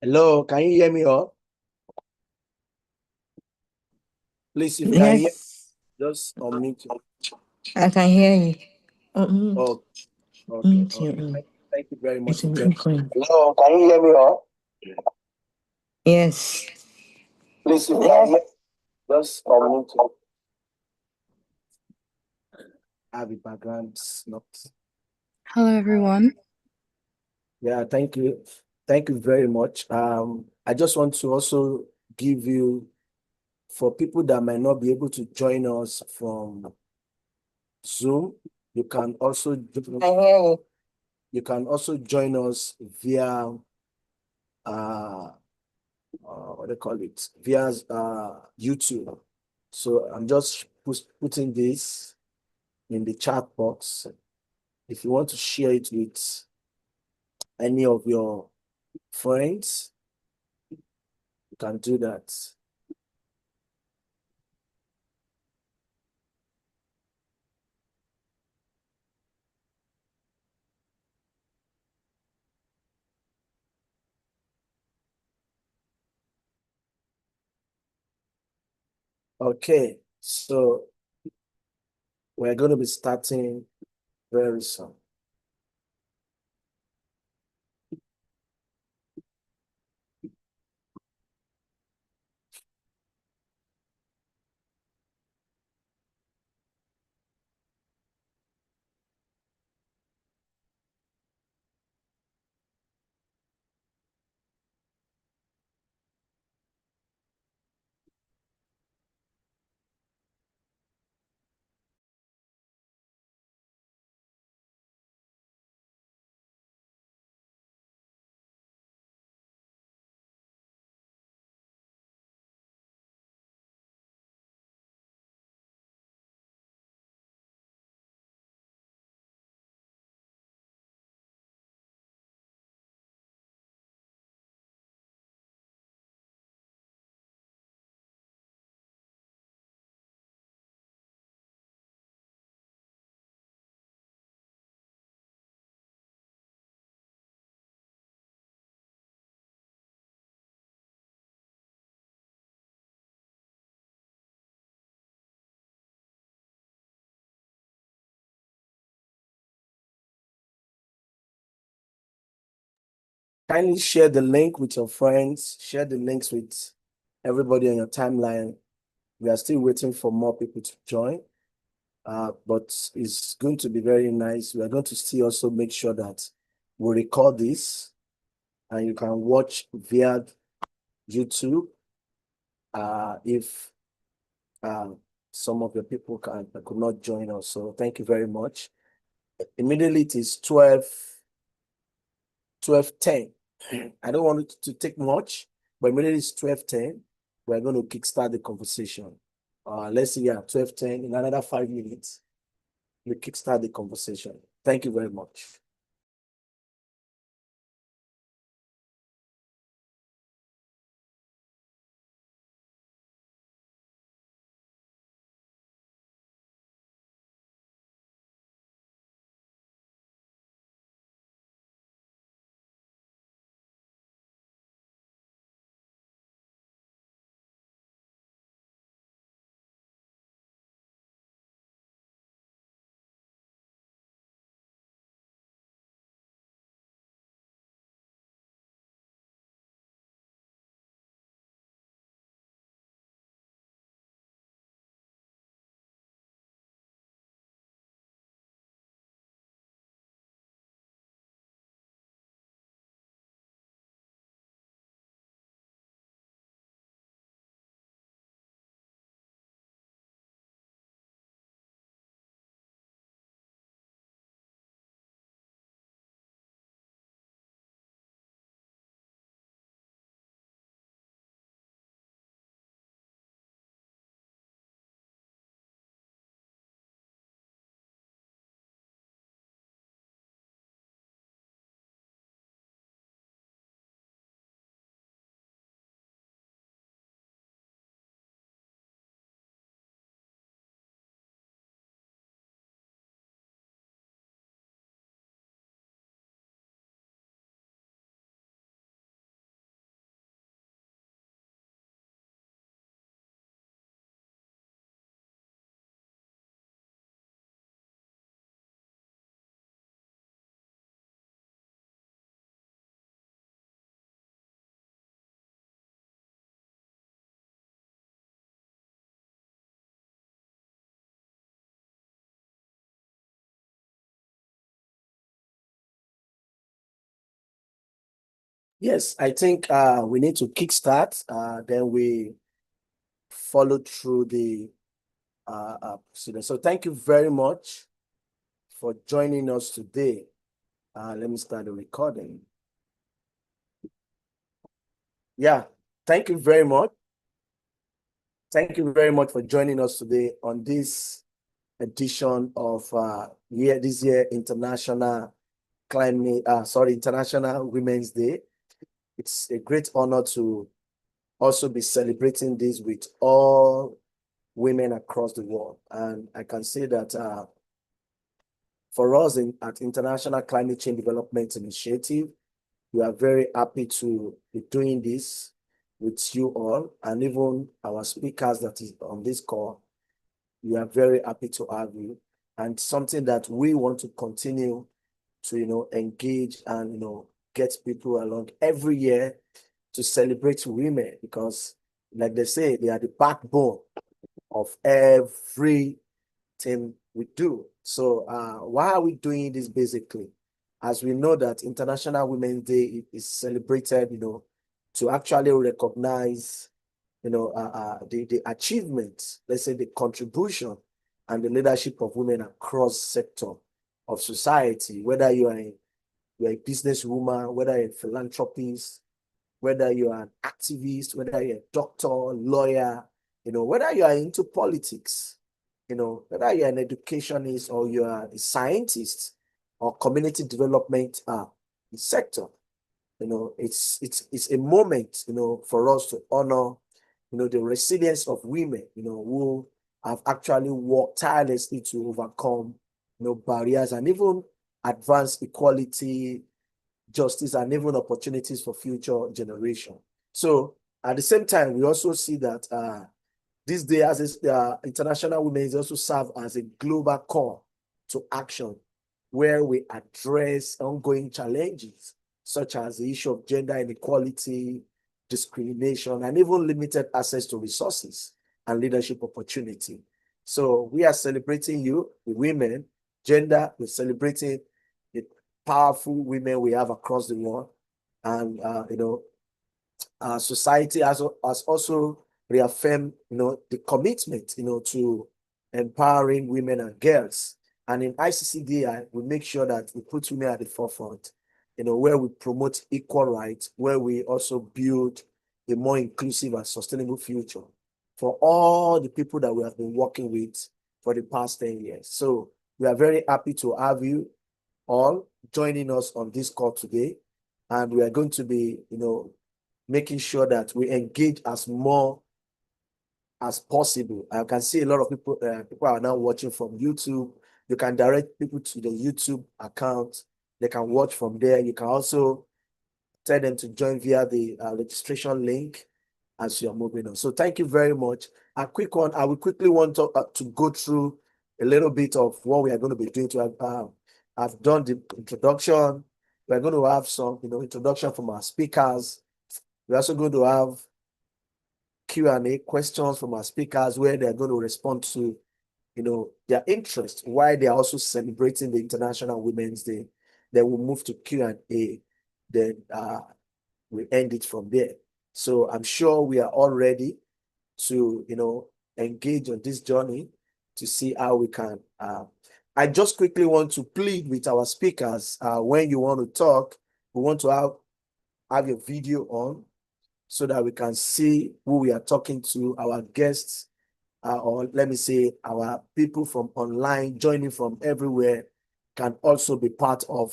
Hello, can you hear me all? Please, if you can hear, Yes, just unmute. I can hear you. Mute, Oh, okay, mute you. okay. Thank you very much It's for an joining. echoing. Hello, can you hear me all? Yes. Please, if you can hear, just unmute. I have a background not. Hello, everyone. Yeah, thank you. Thank you very much. I just want to also give you, for people that might not be able to join us from Zoom, you can also you can also join us via what they call it, via YouTube. So I'm just putting this in the chat box. If you want to share it with any of your friends, you can do that. Okay, so we're going to be starting very soon. Kindly share the link with your friends, share the links with everybody on your timeline. We are still waiting for more people to join. But it's going to be very nice. We are going to still also make sure that we record this and you can watch via YouTube if some of the people could not join us. So thank you very much. Immediately it is 12:10. I don't want it to take much, but immediately it's 12:10. We're going to kickstart the conversation. Let's see, yeah, 12:10, in another 5 minutes, we kickstart the conversation. Thank you very much. Yes, I think we need to kickstart, then we follow through the procedure. So thank you very much for joining us today. Let me start the recording. Yeah, thank you very much. Thank you very much for joining us today on this edition of this year International Women's Day. It's a great honor to also be celebrating this with all women across the world. And I can say that for us at International Climate Change Development Initiative, we are very happy to be doing this with you all, and even our speakers that is on this call. We are very happy to have you, and something that we want to continue to engage and get people along every year to celebrate women, because like they say, they are the backbone of everything we do. So why are we doing this? Basically, as we know that International Women's Day is celebrated, to actually recognize, the achievements, let's say the contribution and the leadership of women across sector of society, whether you're a businesswoman, whether you're a philanthropist, whether you're an activist, whether you're a doctor, lawyer, whether you are into politics, whether you're an educationist or you are a scientist or community development sector. It's a moment, for us to honor, the resilience of women, who have actually worked tirelessly to overcome, barriers and even advance equality, justice, and even opportunities for future generation. So at the same time, we also see that this day as International Women's also serve as a global call to action, where we address ongoing challenges such as the issue of gender inequality, discrimination, and even limited access to resources and leadership opportunity. So we are celebrating you, the women, gender. We're celebrating the powerful women we have across the world, and society has also reaffirmed, the commitment, to empowering women and girls. And in ICCDI, we make sure that we put women at the forefront, where we promote equal rights, where we also build a more inclusive and sustainable future for all the people that we have been working with for the past 10 years. So we are very happy to have you all joining us on this call today. And we are going to be, making sure that we engage as more as possible. I can see a lot of people are now watching from YouTube. You can direct people to the YouTube account. They can watch from there. You can also tell them to join via the registration link as you're moving on. So thank you very much. A quick one, I will quickly want to go through a little bit of what we are going to be doing. I've done the introduction. We're going to have some, introduction from our speakers. We're also going to have Q&A questions from our speakers, where they're going to respond to, their interest, why they are also celebrating the International Women's Day. Then we'll move to Q&A. Then we end it from there. So I'm sure we are all ready to, engage on this journey to see how we can. I just quickly want to plead with our speakers. When you want to talk, we want to have your video on, so that we can see who we are talking to, our guests, or let me say our people from online joining from everywhere can also be part of,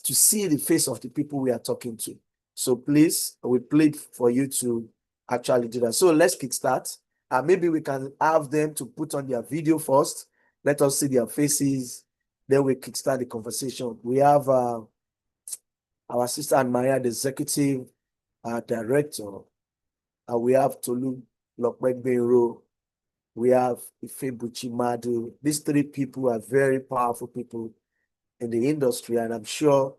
to see the face of the people we are talking to. So please, we plead for you to actually do that. So let's kickstart. Maybe we can have them to put on their video first. Let us see their faces. Then we kickstart the conversation. We have our sister Anne Maria, the executive director. We have Tolu Lokbegbero. We have Ifebuchi Madu. These three people are very powerful people in the industry, and I'm sure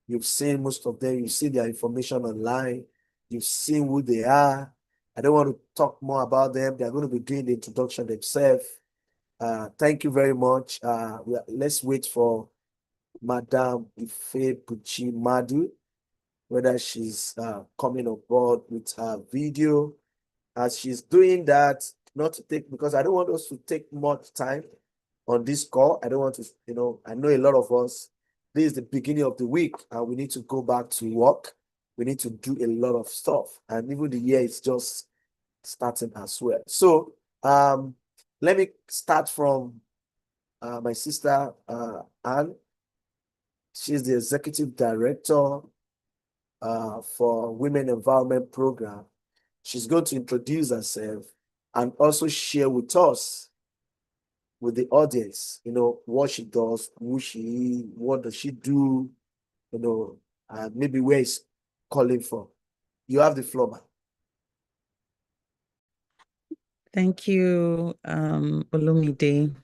you've seen most of them. You see their information online. You've seen who they are. I don't want to talk more about them. They're going to be doing the introduction themselves. Thank you very much. Let's wait for Madam Ifebuchi Madu. whether she's coming on board with her video. As she's doing that, not to take, because I don't want us to take much time on this call. I don't want to, I know a lot of us, this is the beginning of the week and we need to go back to work. We need to do a lot of stuff. And even the year is just starting as well. So let me start from my sister, Anne. She's the executive director for Women Empowerment Program. She's going to introduce herself and also share with us, with the audience, what she does, who she is, what does she do, maybe where it's calling from. You have the floor, ma'am. Thank you, Olumide.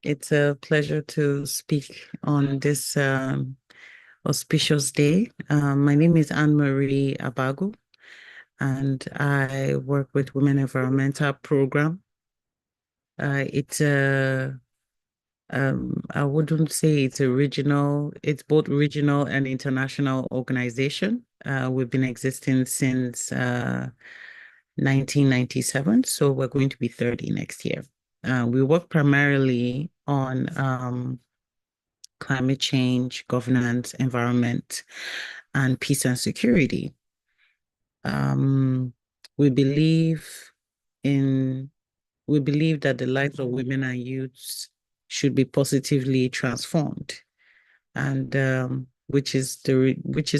It's a pleasure to speak on this auspicious day. My name is Anne-Marie Abagu, and I work with Women Environmental Program. It's a, I wouldn't say it's a regional, it's both regional and international organization. We've been existing since 1997, so we're going to be 30 next year. We work primarily on climate change, governance, environment, and peace and security. We believe that the lives of women and youths should be positively transformed, and which is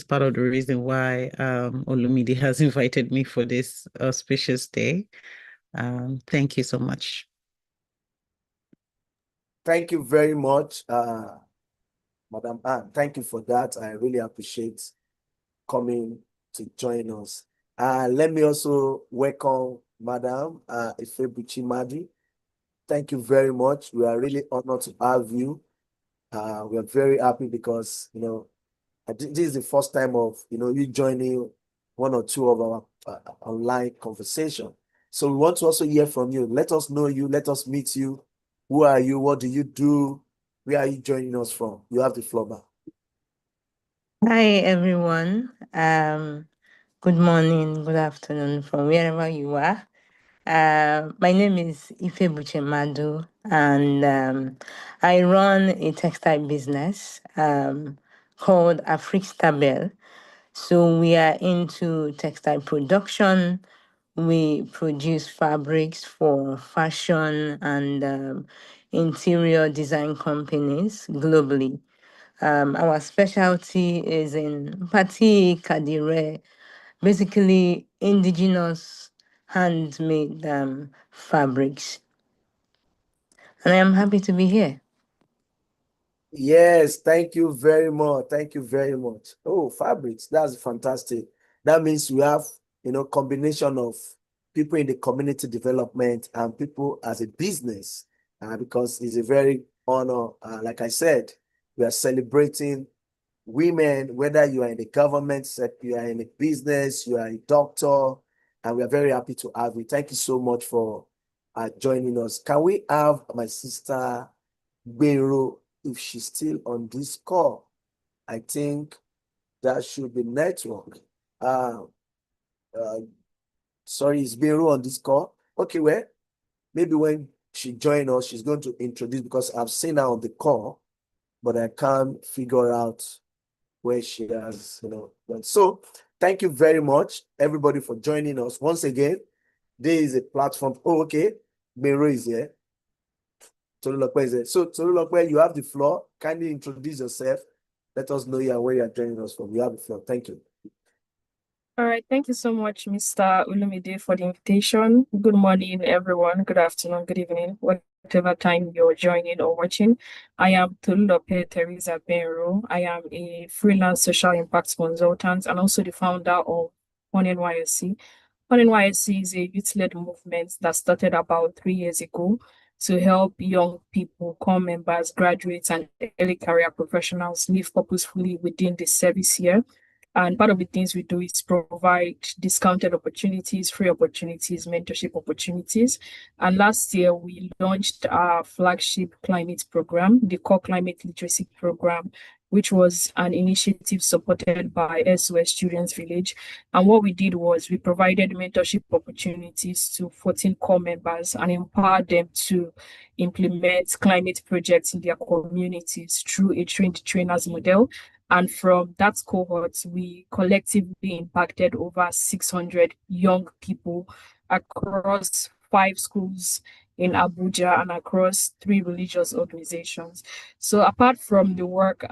part of the reason why Olumide has invited me for this auspicious day. Thank you so much. Thank you very much, Madam Anne. Thank you for that. I really appreciate coming to join us. Let me also welcome Madam Ifebuchi Madi. Thank you very much. We are really honored to have you. We are very happy because, this is the first time of, you joining one or two of our online conversation. So we want to also hear from you. Let us know you. Let us meet you. Who are you? What do you do? Where are you joining us from? You have the floor back. Hi, everyone. Good morning, good afternoon from wherever you are. My name is Ifebuchi Madu, and I run a textile business called Afrixtabel. So we are into textile production. We produce fabrics for fashion and interior design companies globally. Our specialty is in Pati Kadire, basically indigenous handmade fabrics. And I am happy to be here. Yes, thank you very much. Thank you very much. Oh, fabrics, that's fantastic. That means we have, combination of people in the community development and people as a business, because it's a very honor. Like I said, we are celebrating women, whether you are in the government sector, you are in a business, you are a doctor, and we are very happy to have you. Thank you so much for joining us. Can we have my sister Gbero, if she's still on this call? I think that should be network. Sorry, is Gbero on this call? Okay, well, maybe when she joins us, she's going to introduce, because I've seen her on the call, but I can't figure out where she has, So thank you very much, everybody, for joining us. Once again, there is a platform. Oh, okay. Gbero is here. Tolulokpe is here. So Tolulokpe, you have the floor. Kindly introduce yourself. Let us know you and where you are joining us from. You have the floor. Thank you. All right. Thank you so much, Mr. Olumide, for the invitation. Good morning, everyone. Good afternoon, good evening, whatever time you're joining or watching. I am Tolulope Teresa Benro. I am a freelance social impact consultant and also the founder of One NYSC. One NYSC is a youth-led movement that started about 3 years ago to help young people, core members, graduates, and early career professionals live purposefully within the service year. And part of the things we do is provide discounted opportunities, free opportunities, mentorship opportunities. And last year, we launched our flagship climate program, the Core Climate Literacy Program, which was an initiative supported by SOS Children's Village. And what we did was we provided mentorship opportunities to 14 core members and empowered them to implement climate projects in their communities through a trained trainers model. And from that cohort, we collectively impacted over 600 young people across 5 schools in Abuja and across 3 religious organizations. So apart from the work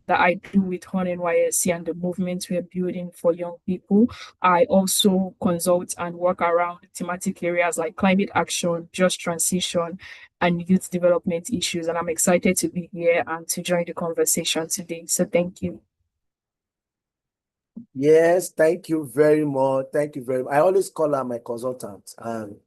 that I do with HON NYSC and the movements we're building for young people, I also consult and work around thematic areas like climate action, just transition, and youth development issues. And I'm excited to be here and to join the conversation today. So thank you. Yes, thank you very much. Thank you very much. I always call her my consultant, and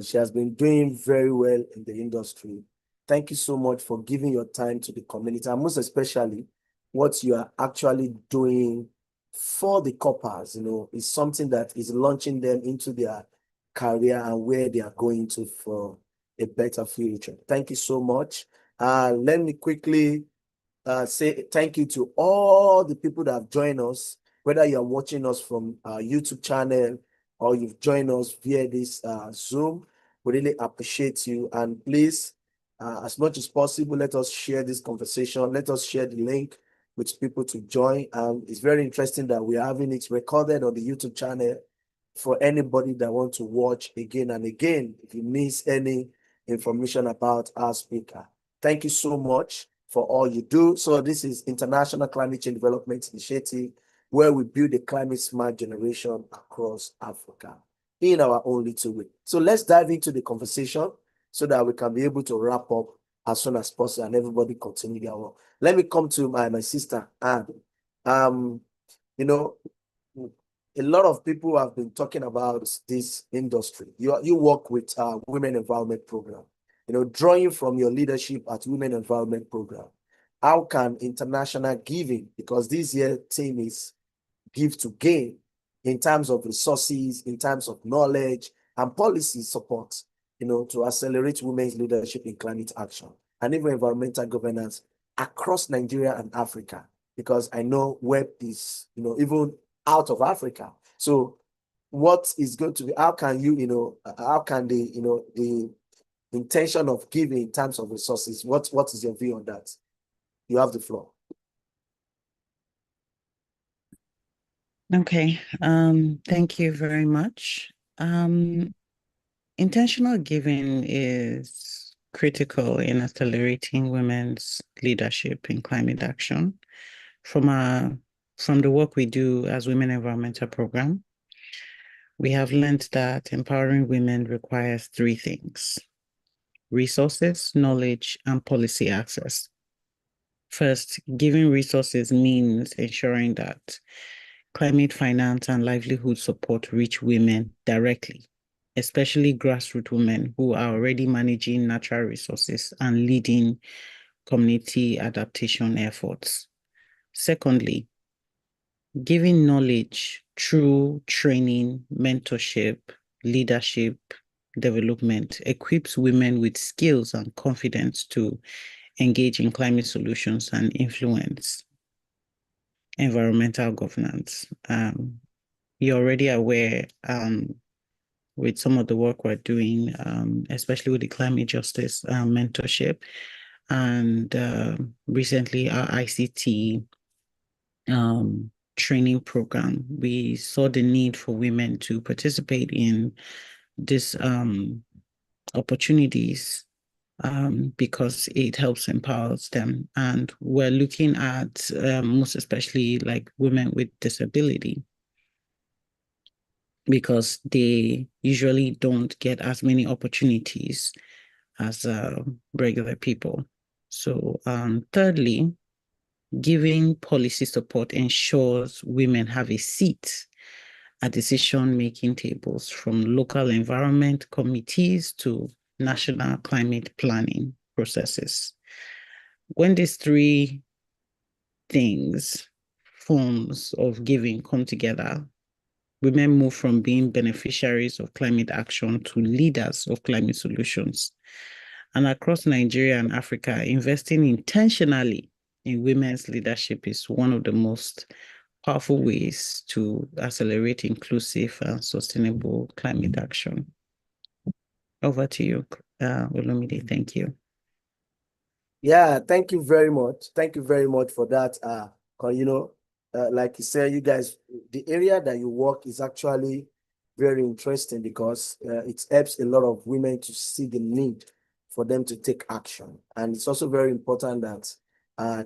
she has been doing very well in the industry. Thank you so much for giving your time to the community, and most especially what you are actually doing for the coppers, is something that is launching them into their career and where they are going to for a better future. Thank you so much. Let me quickly say thank you to all the people that have joined us, whether you're watching us from our YouTube channel or you've joined us via this Zoom. We really appreciate you. And please, as much as possible, let us share this conversation. Let us share the link with people to join. It's very interesting that we are having it recorded on the YouTube channel for anybody that wants to watch again and again if you miss any information about our speaker. Thank you so much for all you do. So this is International Climate Change Development Initiative, where we build a climate smart generation across Africa in our own little way. So let's dive into the conversation so that we can be able to wrap up as soon as possible and everybody continue their work. Let me come to my sister, Anne. A lot of people have been talking about this industry. You work with Women Empowerment Program. Drawing from your leadership at Women Empowerment Program, how can international giving, because this year theme is give to gain, in terms of resources, in terms of knowledge and policy support, to accelerate women's leadership in climate action and even environmental governance across Nigeria and Africa, because I know WEP is, even out of Africa. So what is going to be, how can the intention of giving in terms of resources, what is your view on that? You have the floor. Okay, thank you very much. Intentional giving is critical in accelerating women's leadership in climate action. From the work we do as Women Environmental Program, we have learned that empowering women requires 3 things: resources, knowledge, and policy access. First, giving resources means ensuring that climate finance and livelihood support reach women directly, especially grassroots women who are already managing natural resources and leading community adaptation efforts. Secondly, giving knowledge through training, mentorship, leadership, development equips women with skills and confidence to engage in climate solutions and influence environmental governance. You're already aware with some of the work we're doing, especially with the climate justice mentorship, and recently our ICT training program. We saw the need for women to participate in these opportunities because it helps empower them. And we're looking at most especially like women with disability, because they usually don't get as many opportunities as regular people. So thirdly, giving policy support ensures women have a seat at decision-making tables, from local environment committees to national climate planning processes. When these 3 things forms of giving come together, women move from being beneficiaries of climate action to leaders of climate solutions. And across Nigeria and Africa, investing intentionally in women's leadership is one of the most powerful ways to accelerate inclusive and sustainable climate action. Over to you, Olumide. Thank you. Yeah, thank you very much. Thank you very much for that. Like you said, you guys, the area that you work is actually very interesting because it helps a lot of women to see the need for them to take action. And it's also very important that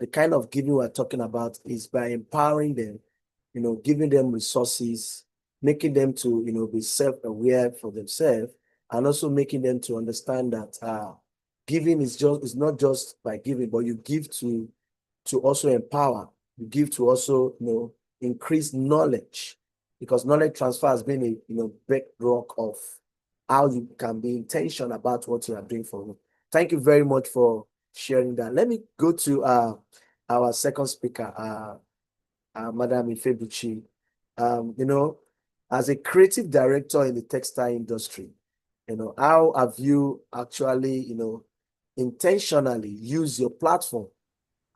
the kind of giving we're talking about is by empowering them, giving them resources, making them to, be self-aware for themselves, and also making them to understand that giving is not just by giving, but you give to also empower. You give to also increase knowledge, because knowledge transfer has been a bedrock of how you can be intentional about what you are doing for you. Thank you very much for sharing that. Let me go to our second speaker, Madam Ifebuchi. As a creative director in the textile industry, how have you actually intentionally use your platform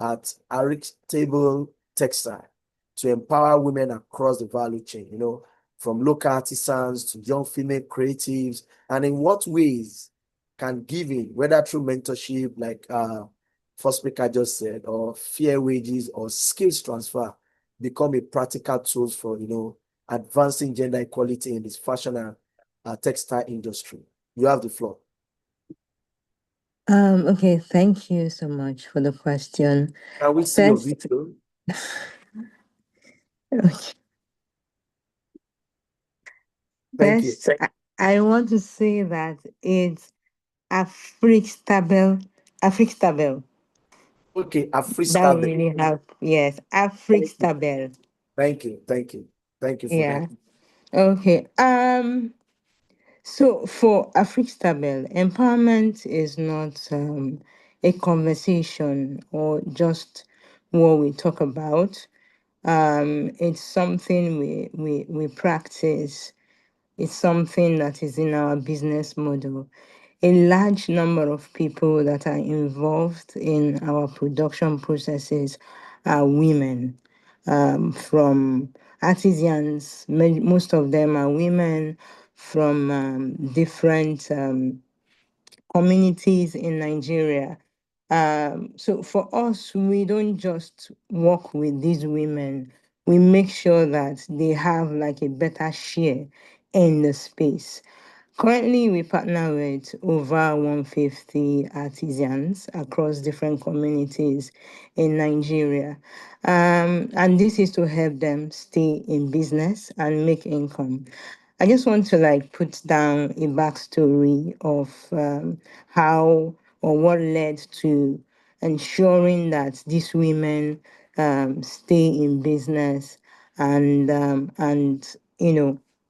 at Arik Table Textile to empower women across the value chain, from local artisans to young female creatives? And in what ways can giving, whether through mentorship, like first speaker just said, or fair wages or skills transfer, become a practical tools for advancing gender equality in this fashion and textile industry? You have the floor. Okay, thank you so much for the question. Can we see your First, video? okay. Thank you. First, I want to say that it's Afrixtabel. Afrixtabel. Okay, That Afrista. will really help. Yes, Afrixtabel. Thank you. Thank you. Thank you for Yeah. that. Okay. So for Afrixtabel, empowerment is not a conversation or just what we talk about. It's something we practice. It's something that is in our business model. A large number of people that are involved in our production processes are women, from artisans. Most of them are women from different communities in Nigeria. So for us, we don't just work with these women. We make sure that they have like a better share in the space. Currently, we partner with over 150 artisans across different communities in Nigeria. And this is to help them stay in business and make income. I just want to like put down a backstory of how or what led to ensuring that these women stay in business and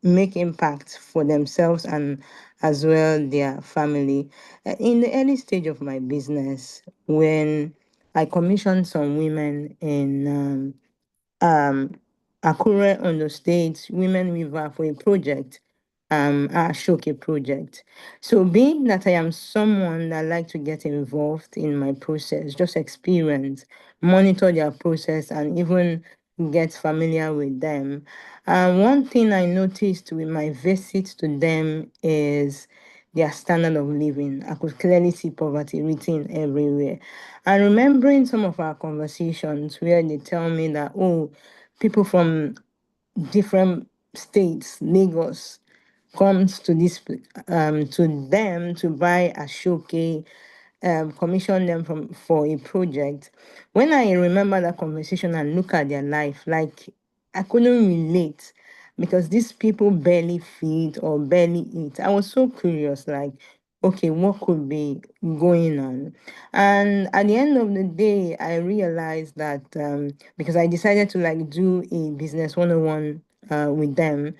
make impact for themselves and as well their family. In the early stage of my business, when I commissioned some women in Akure, Ondo State, Women Weaver for a project, a Ashoke project. So being that I am someone that like to get involved in my process, just experience, monitor their process and even get familiar with them. One thing I noticed with my visit to them is their standard of living. I could clearly see poverty written everywhere. And remembering some of our conversations where they tell me that, oh, people from different states, Lagos, comes to this to them to buy a showcase, commission them for a project. When I remember that conversation and look at their life, like I couldn't relate because these people barely feed or barely eat. I was so curious, like, okay, what could be going on? And at the end of the day, I realized that because I decided to like do a business 101 with them,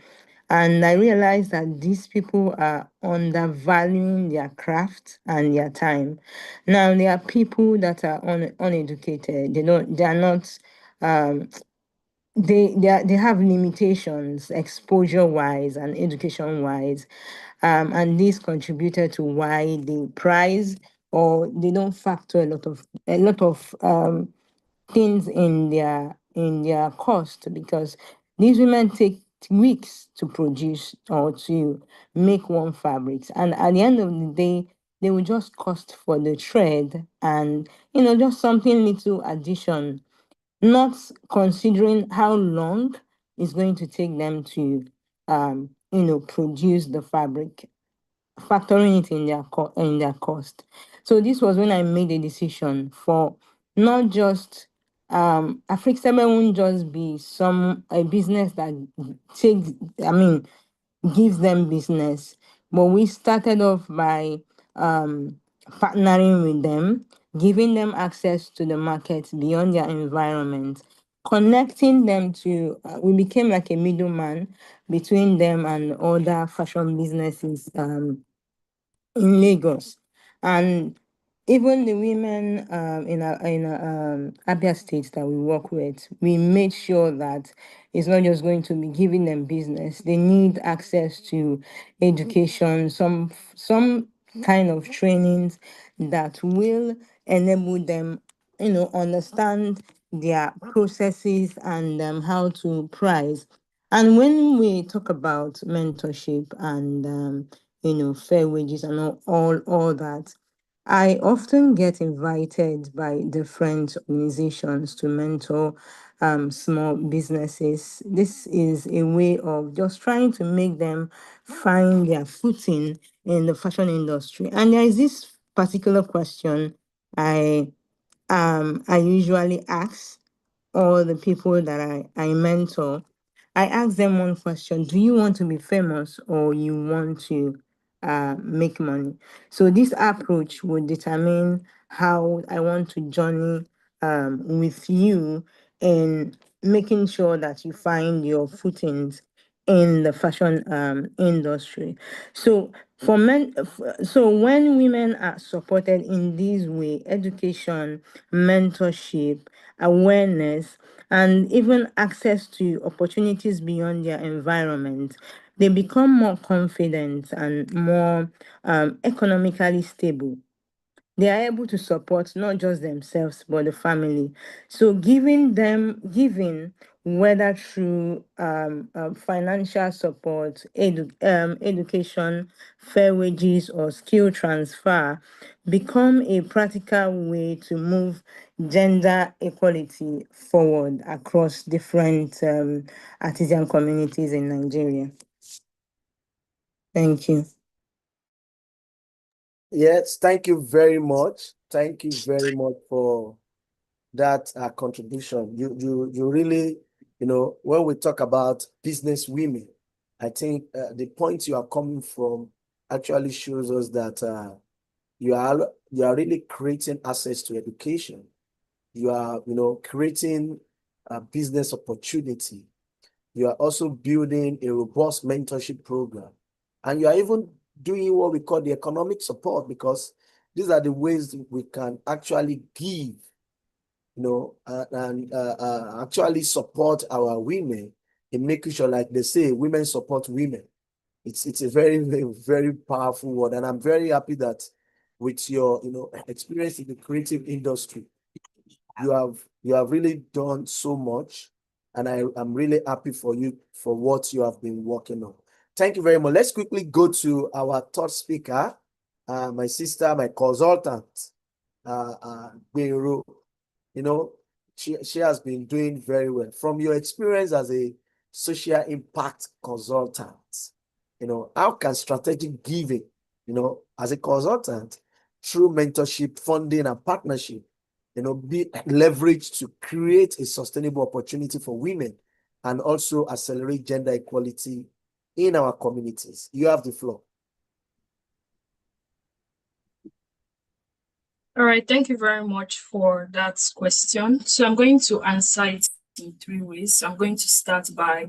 and I realized that these people are undervaluing their craft and their time. Now there are people that are uneducated. They are not they have limitations exposure wise and education wise, and this contributed to why they price or they don't factor a lot of things in their cost, because these women take weeks to produce or to make one fabric, and at the end of the day they will just cost for the thread and just something little addition, not considering how long it's going to take them to produce the fabric, factoring it in in their cost. So this was when I made a decision for not just Afrik 7 won't just be a business that takes, I mean, gives them business. But we started off by partnering with them, giving them access to the market beyond their environment, connecting them to, we became like a middleman between them and other fashion businesses in Lagos. And even the women in Abia State that we work with, we made sure that it's not just going to be giving them business. They need access to education, some kind of trainings that will enable them, understand their processes and how to price. And when we talk about mentorship and fair wages and all that, I often get invited by different organizations to mentor small businesses. This is a way of just trying to make them find their footing in the fashion industry. And there is this particular question I usually ask all the people that I mentor. I ask them one question: do you want to be famous or you want to make money? So this approach will determine how I want to journey with you in making sure that you find your footings in the fashion industry. So so when women are supported in this way, education, mentorship, awareness, and even access to opportunities beyond their environment, they become more confident and more economically stable. They are able to support not just themselves but the family. So giving, whether through financial support, education, fair wages, or skill transfer, become a practical way to move gender equality forward across different artisan communities in Nigeria. Thank you. Yes, thank you very much. Thank you very much for that contribution. You really, when we talk about business women, I think the point you are coming from actually shows us that you are really creating access to education. You are, creating a business opportunity. You are also building a robust mentorship program, and you are even doing what we call the economic support, because these are the ways we can actually give, and actually support our women in making sure, like they say, women support women. It's a very, very, very powerful word, and I'm very happy that with your experience in the creative industry, you have really done so much, and I'm really happy for you for what you have been working on. Thank you very much. Let's quickly go to our third speaker, my sister, my consultant, Beru. She has been doing very well. From your experience as a social impact consultant, how can strategic giving, as a consultant, through mentorship, funding, and partnership, be leveraged to create a sustainable opportunity for women and also accelerate gender equality in our communities? You have the floor. All right, thank you very much for that question. So I'm going to answer it in 3 ways. I'm going to start by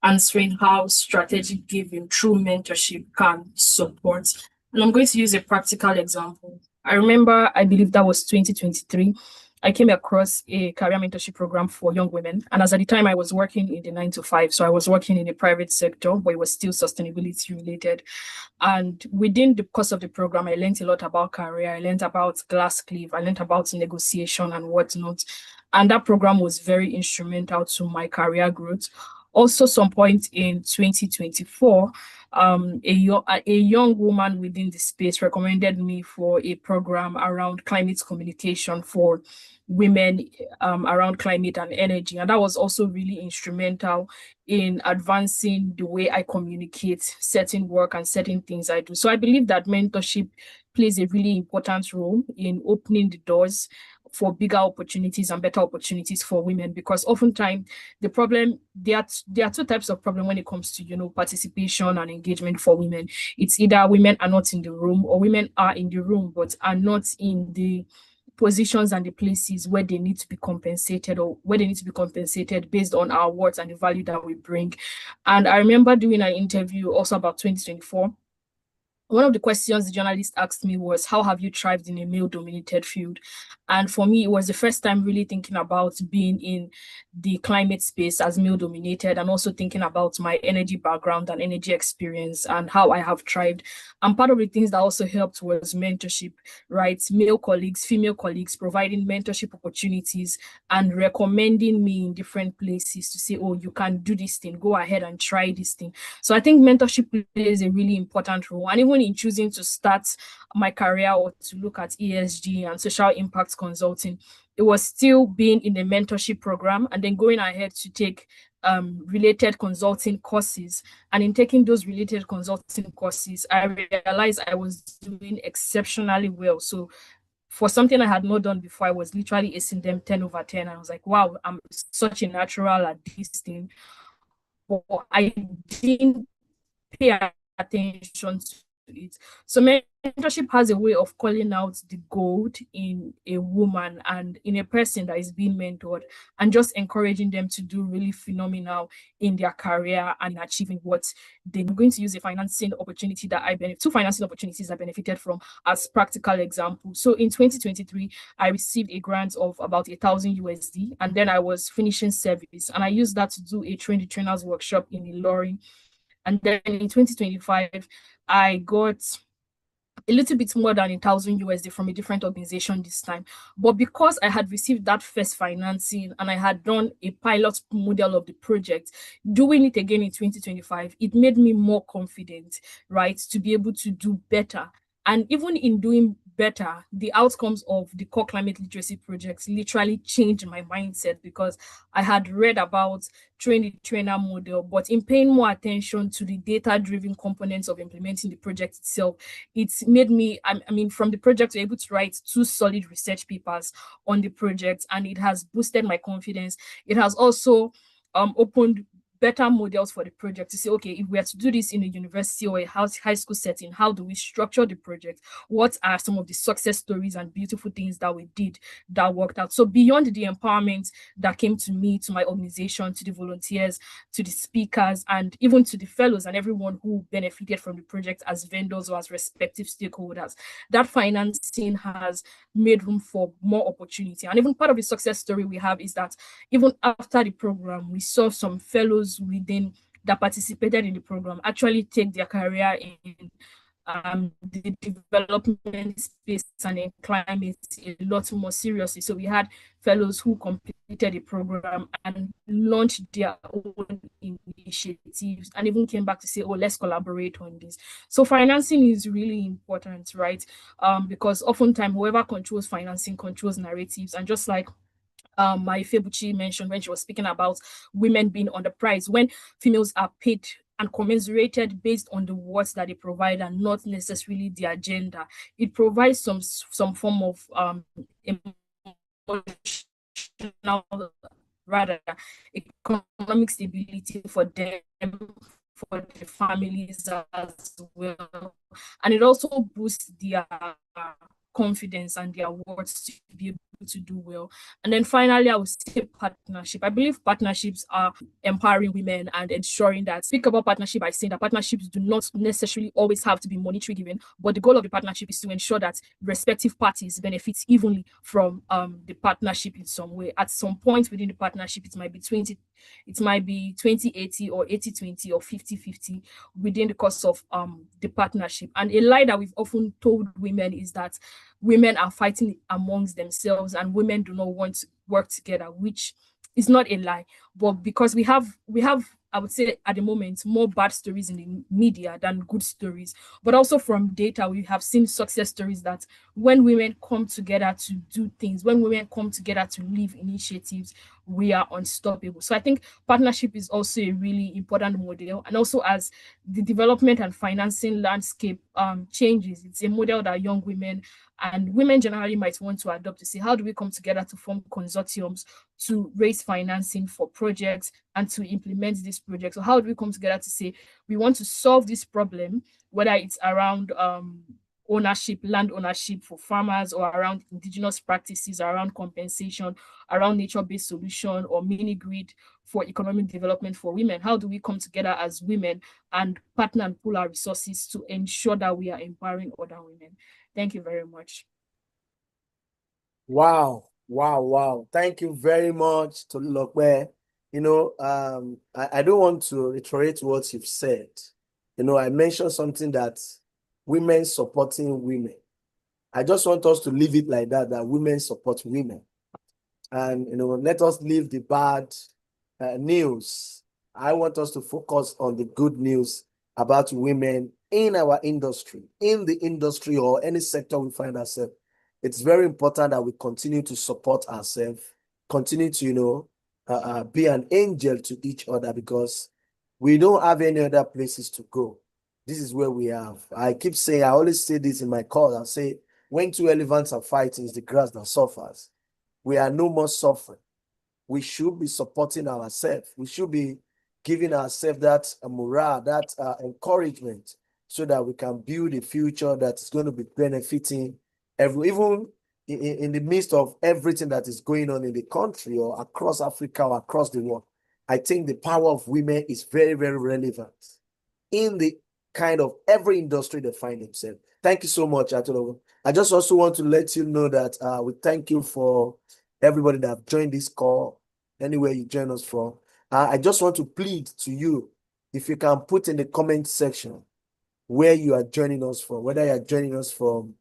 answering how strategic giving through mentorship can support. And I'm going to use a practical example. I remember, I believe that was 2023. I came across a career mentorship program for young women. And as at the time, I was working in the 9 to 5. So I was working in the private sector, but it was still sustainability related. And within the course of the program, I learned a lot about career. I learned about glass cliff. I learned about negotiation and whatnot. And that program was very instrumental to my career growth. Also, some point in 2024, a young woman within the space recommended me for a program around climate communication for women, around climate and energy. And that was also really instrumental in advancing the way I communicate certain work and certain things I do. So I believe that mentorship plays a really important role in opening the doors for bigger opportunities and better opportunities for women, because oftentimes the problem, there are two types of problem when it comes to participation and engagement for women. It's either women are not in the room, or women are in the room but are not in the positions and the places where they need to be compensated, or where they need to be compensated based on our words and the value that we bring. And I remember doing an interview also about 2024. One of the questions the journalist asked me was, how have you thrived in a male-dominated field? And for me, it was the first time really thinking about being in the climate space as male-dominated, and also thinking about my energy background and energy experience and how I have thrived. And part of the things that also helped was mentorship, right? Male colleagues, female colleagues, providing mentorship opportunities and recommending me in different places to say, oh, you can do this thing, go ahead and try this thing. So I think mentorship plays a really important role. And even in choosing to start my career or to look at ESG and social impact consulting, it was still being in the mentorship program and then going ahead to take related consulting courses. And in taking those related consulting courses, I realized I was doing exceptionally well. So for something I had not done before, I was literally acing them 10 over 10. And I was like, wow, I'm such a natural at this thing. But I didn't pay attention to it. So mentorship has a way of calling out the gold in a woman and in a person that is being mentored, and just encouraging them to do really phenomenal in their career and achieving what they're going to use a financing opportunity that two financing opportunities I benefited from as practical examples. So in 2023, I received a grant of about 1,000 USD, and then I was finishing service, and I used that to do a trainers workshop in Ilorin. And then in 2025, I got a little bit more than 1,000 USD from a different organization this time. But because I had received that first financing and I had done a pilot model of the project, doing it again in 2025, it made me more confident, right, to be able to do better. And even in doing better, the outcomes of the core climate literacy projects literally changed my mindset, because I had read about trainer model, but in paying more attention to the data-driven components of implementing the project itself, it's made me, I mean, from the project, we're able to write 2 solid research papers on the project, and it has boosted my confidence. It has also opened better models for the project to say, okay, if we are to do this in a university or a high school setting, how do we structure the project? What are some of the success stories and beautiful things that we did that worked out? So beyond the empowerment that came to me, to my organization, to the volunteers, to the speakers, and even to the fellows and everyone who benefited from the project as vendors or as respective stakeholders, that financing has made room for more opportunity. And even part of the success story we have is that even after the program, we saw some fellows within that participated in the program actually take their career in the development space and in climate a lot more seriously. So we had fellows who completed the program and launched their own initiatives and even came back to say, oh, let's collaborate on this. So financing is really important, right? Because oftentimes whoever controls financing controls narratives. And just like my Febuchi mentioned when she was speaking about women being on the prize, when females are paid and commensurated based on the words that they provide and not necessarily the agenda, it provides some form of emotional, rather economic stability for them, for the families as well. And it also boosts their confidence and their words to be able to do well. And then finally, I would say partnership. I believe partnerships are empowering women and ensuring that, speak about partnership by saying that partnerships do not necessarily always have to be monetary given, but the goal of the partnership is to ensure that respective parties benefit evenly from the partnership in some way. At some point within the partnership, it might be 20-80 or 80-20 or 50-50 within the course of the partnership. And a lie that we've often told women is that women are fighting amongst themselves and women do not want to work together, which is not a lie. But because we have, I would say at the moment, more bad stories in the media than good stories. But also from data, we have seen success stories that when women come together to do things, when women come together to lead initiatives, we are unstoppable. So I think partnership is also a really important model. And also as the development and financing landscape changes, it's a model that young women and women generally might want to adopt to say, how do we come together to form consortiums to raise financing for projects and to implement this project? So how do we come together to say, we want to solve this problem, whether it's around ownership, land ownership for farmers, or around indigenous practices, around compensation, around nature-based solution, or mini grid for economic development for women? How do we come together as women and partner and pool our resources to ensure that we are empowering other women? Thank you very much. Wow. Thank you very much, Tolulope. You know, I don't want to reiterate what you've said. You know, I mentioned something that women supporting women. I just want us to leave it like that women support women. And, you know, let us leave the bad news. I want us to focus on the good news about women in our industry, in the industry or any sector we find ourselves. It's very important that we continue to support ourselves, continue to, you know, be an angel to each other, because we don't have any other places to go. This is where we have. I keep saying, I always say this in my call. I say, when two elephants are fighting, it's the grass that suffers. We are no more suffering. We should be supporting ourselves. We should be giving ourselves that morale, that encouragement, so that we can build a future that is going to be benefiting even in the midst of everything that is going on in the country or across Africa or across the world. I think the power of women is very, very relevant in the kind of every industry they find themselves. Thank you so much, Atologo. I just also want to let you know that we thank you for everybody that have joined this call, anywhere you join us from. I just want to plead to you, if you can put in the comment section where you are joining us from, whether you are joining us from,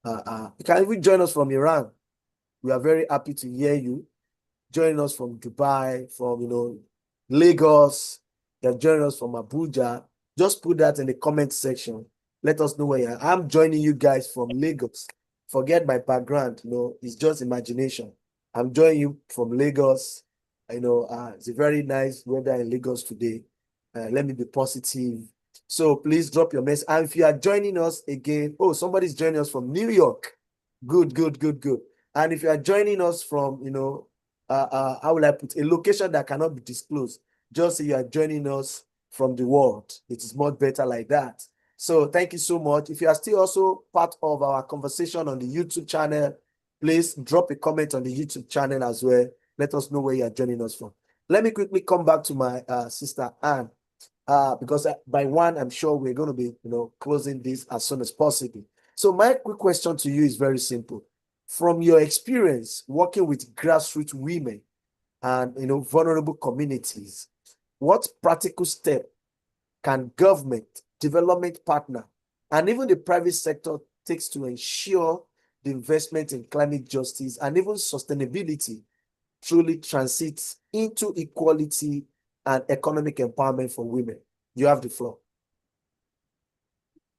you can even join us from Iran. We are very happy to hear you. Join us from Dubai, from, you know, Lagos. You are joining us from Abuja. Just put that in the comment section. Let us know where you are. I'm joining you guys from Lagos. Forget my background, you know, it's just imagination. I'm joining you from Lagos. You know, it's a very nice weather in Lagos today. Let me be positive. So please drop your message. And if you are joining us again, oh, somebody's joining us from New York. Good. And if you are joining us from, you know, how will I put a location that cannot be disclosed, just say you are joining us from the world. It is much better like that. So thank you so much. If you are still also part of our conversation on the YouTube channel, please drop a comment on the YouTube channel as well. Let us know where you are joining us from. Let me quickly come back to my sister Anne, because by 1, I'm sure we're going to be, you know, closing this as soon as possible. So my quick question to you is very simple. From your experience working with grassroots women and, you know, vulnerable communities, what practical step can government, development partner, and even the private sector takes to ensure the investment in climate justice and even sustainability truly transits into equality and economic empowerment for women? You have the floor.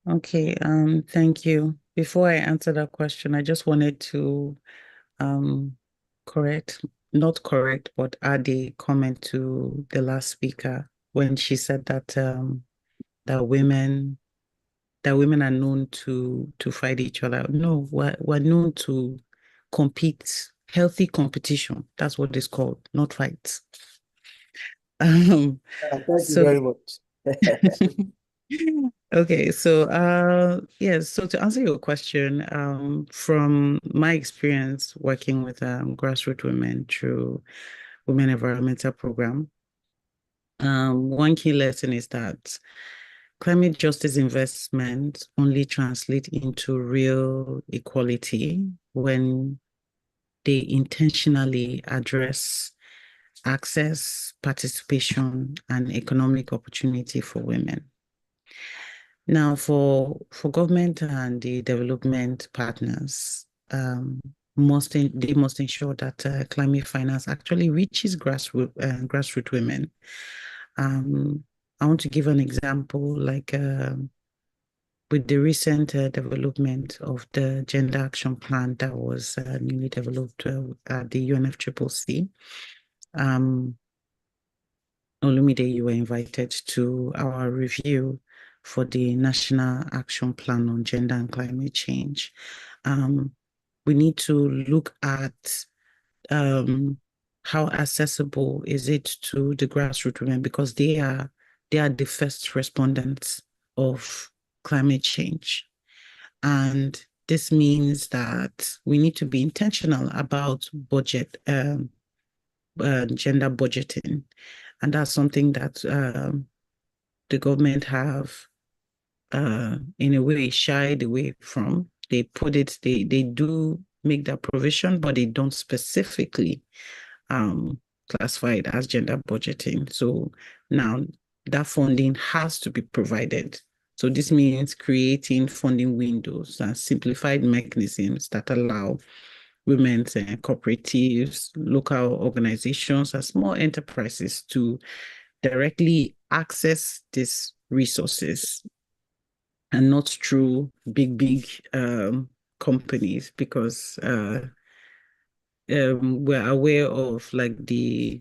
Okay, thank you. Before I answer that question, I just wanted to not correct, but add a comment to the last speaker when she said that that women are known to fight each other. No, we're known to compete, healthy competition. That's what it's called, not fights. Thank you very much. Okay, so yes, so to answer your question, from my experience working with grassroots women through Women Environmental Program, one key lesson is that climate justice investment only translate into real equality when they intentionally address access, participation, and economic opportunity for women. Now, for government and the development partners, they must ensure that climate finance actually reaches grassroots women. I want to give an example, like with the recent development of the Gender Action Plan that was newly developed at the UNFCCC. Olumide, you were invited to our review for the National Action Plan on Gender and Climate Change. We need to look at how accessible is it to the grassroots women, because they are the first respondents of climate change. And this means that we need to be intentional about gender budgeting. And that's something that the government have, in a way, shied away from. They do make that provision, but they don't specifically classify it as gender budgeting. So now that funding has to be provided. So this means creating funding windows and simplified mechanisms that allow women's cooperatives, local organizations, and small enterprises to directly access these resources, and not through big companies, because we're aware of like the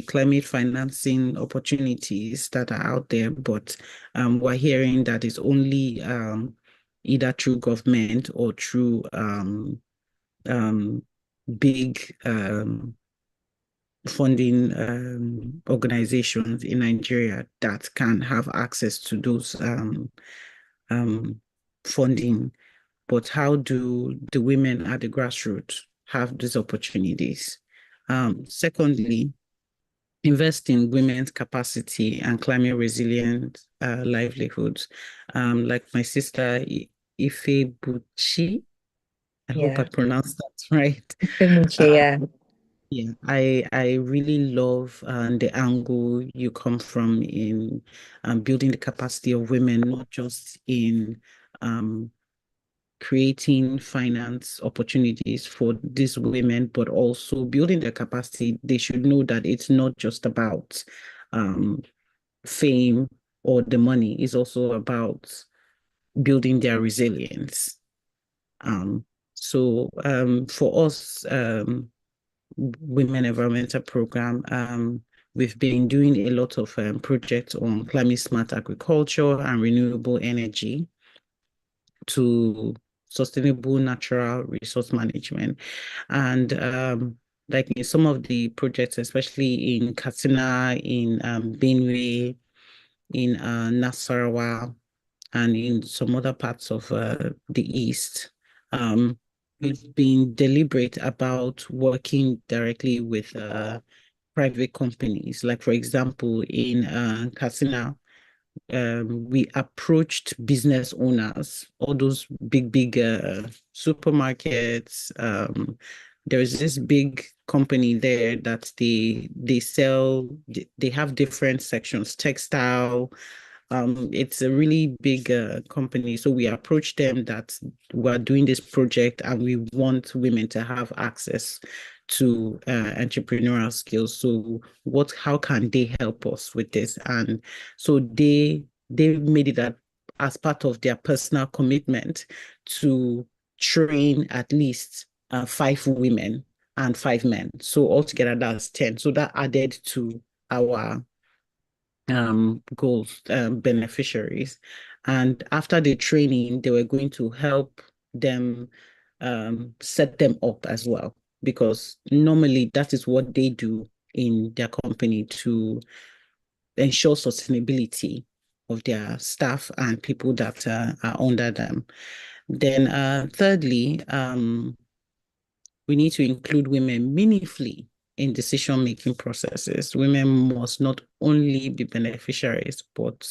climate financing opportunities that are out there, but we're hearing that it's only either through government or through big funding organizations in Nigeria that can have access to those funding. But how do the women at the grassroots have these opportunities? Secondly, invest in women's capacity and climate resilient livelihoods. Like my sister Ife Buchi, I hope I pronounced that right. Yeah, I really love the angle you come from in building the capacity of women, not just in creating finance opportunities for these women, but also building their capacity. They should know that it's not just about fame or the money. It's also about building their resilience. So for us, Women Environmental Program, we've been doing a lot of projects on climate smart agriculture and renewable energy to sustainable natural resource management. And like in some of the projects, especially in Katsina, in Benue, in Nasarawa, and in some other parts of the East, we've been deliberate about working directly with private companies. Like, for example, in Katsina, we approached business owners, all those big supermarkets. There is this big company there that they sell, they have different sections, textile. It's a really big company. So we approached them that we're doing this project and we want women to have access to entrepreneurial skills. So how can they help us with this? And so they made it as part of their personal commitment to train at least 5 women and 5 men. So altogether that's 10. So that added to our goals, beneficiaries. And after the training, they were going to help them set them up as well, because normally that is what they do in their company, to ensure sustainability of their staff and people that are under them. Then thirdly, we need to include women meaningfully in decision-making processes. Women must not only be beneficiaries, but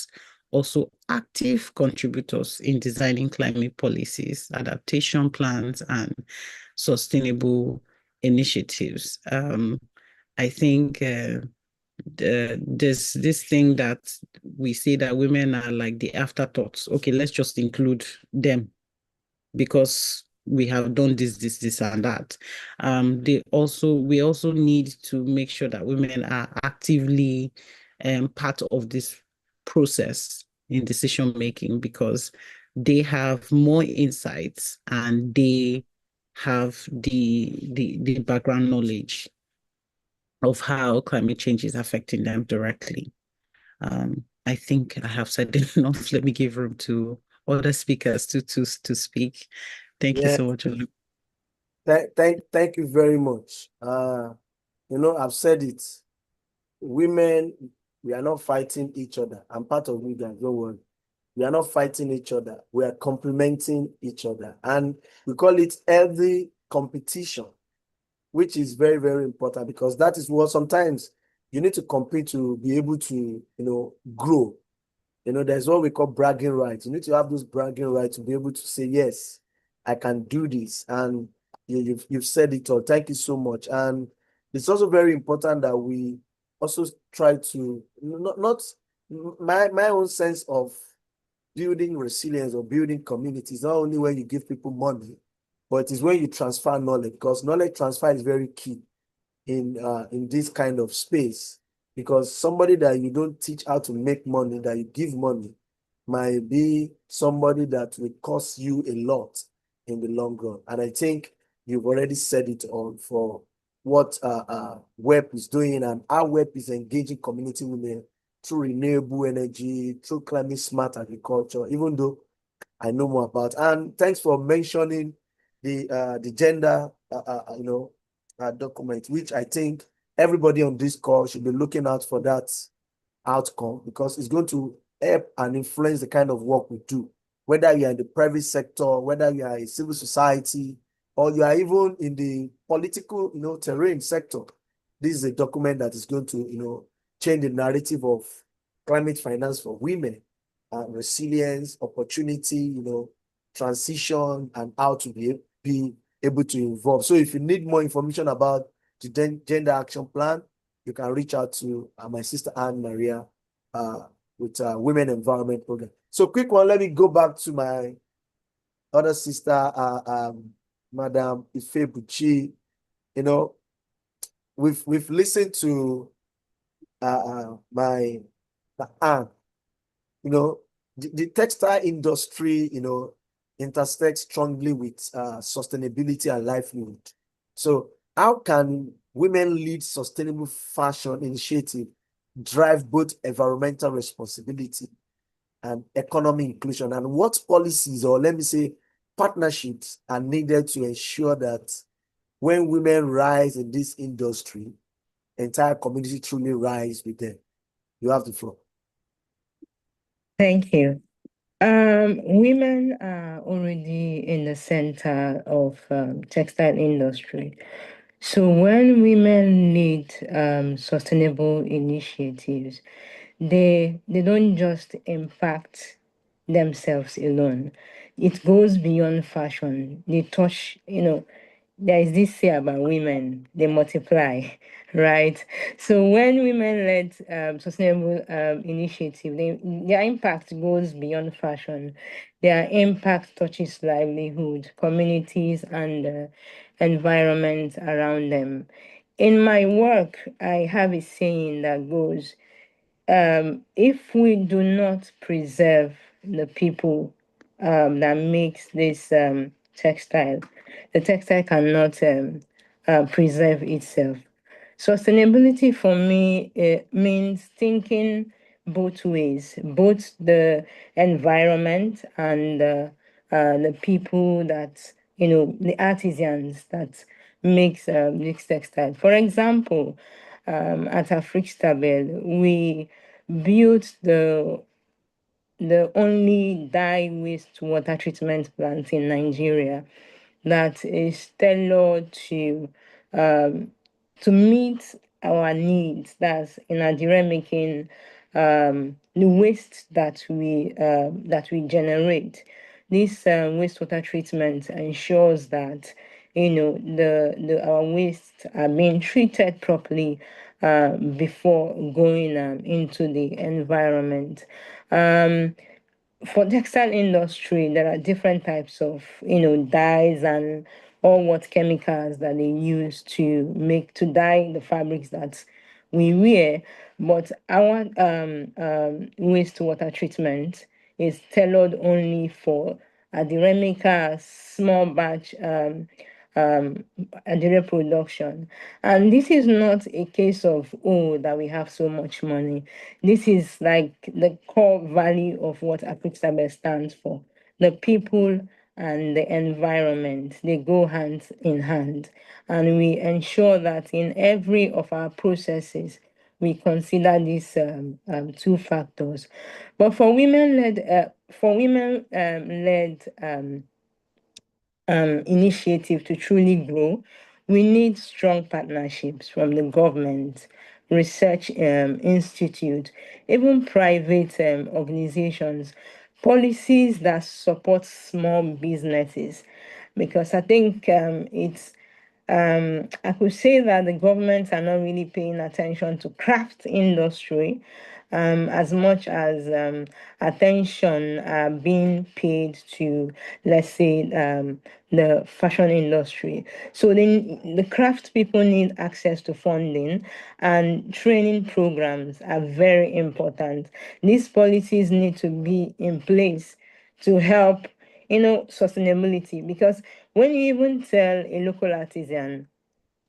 also active contributors in designing climate policies, adaptation plans, and sustainable initiatives. I think there's this thing that we say that women are like the afterthoughts. Okay, let's just include them because we have done this, and that. We also need to make sure that women are actively part of this process in decision making, because they have more insights and they have the background knowledge of how climate change is affecting them directly. I think I have said enough. Let me give room to other speakers to speak. Thank you Yeah, so much, Olu. thank you very much. I've said it. Women, we are not fighting each other. I'm part of you guys, don't worry. We are not fighting each other. We are complementing each other. And we call it healthy competition, which is very, very important, because that is what sometimes you need to compete to be able to, grow. There's what we call bragging rights. You need to have those bragging rights to be able to say, yes, I can do this. And you've said it all. Thank you so much. And it's also very important that we also try to not my own sense of building resilience or building communities, not only when you give people money, but it is when you transfer knowledge, because knowledge transfer is very key in this kind of space. Because somebody that you don't teach how to make money, that you give money, might be somebody that will cost you a lot in the long run. And I think you've already said it all for what WEP is doing and how WEP is engaging community women through renewable energy, through climate smart agriculture, even though I know more about. And thanks for mentioning the gender document, which I think everybody on this call should be looking out for that outcome, because it's going to help and influence the kind of work we do, whether you are in the private sector, whether you are in civil society, or you are even in the political, terrain sector. This is a document that is going to, change the narrative of climate finance for women, resilience, opportunity, transition, and how to be able to involve. So if you need more information about the gender action plan, you can reach out to my sister Anne Maria with Women Environment Program. So quick one, let me go back to my other sister, Madam Ifebuchi. We've listened to my aunt. The textile industry, intersects strongly with sustainability and livelihood. So how can women lead sustainable fashion initiative drive both environmental responsibility and economic inclusion? And what policies, or let me say partnerships, are needed to ensure that when women rise in this industry, entire community truly rise with them? You have the floor. Thank you. Women are already in the center of textile industry. So when women lead sustainable initiatives, they don't just impact themselves alone. It goes beyond fashion. They touch, there is this say about women, they multiply, right? So when women led sustainable initiative, their impact goes beyond fashion. Their impact touches livelihood, communities, and environment around them. In my work, I have a saying that goes, if we do not preserve the people that makes this textile, the textile cannot preserve itself. Sustainability for me means thinking both ways, both the environment and the people that, the artisans that makes textile. For example, at Afrikstabel, we built the only dye wastewater treatment plant in Nigeria that is tailored to meet our needs. That's in Nigeria making the waste that we generate. This wastewater treatment ensures that our wastes are being treated properly before going into the environment. For textile industry, there are different types of dyes and all what chemicals that they use to dye the fabrics that we wear. But our wastewater treatment is tailored only for Adiremica small batch Adire production. And this is not a case of, oh, that we have so much money. This is like the core value of what Aprixabe stands for. The people and the environment, they go hand in hand. And we ensure that in every of our processes, we consider these two factors. But for women-led initiative to truly grow, we need strong partnerships from the government, research institute, even private organizations, policies that support small businesses. Because I think I could say that the governments are not really paying attention to craft industry as much as attention being paid to, let's say, the fashion industry. So then the craft people need access to funding, and training programs are very important. These policies need to be in place to help sustainability, because when you even tell a local artisan,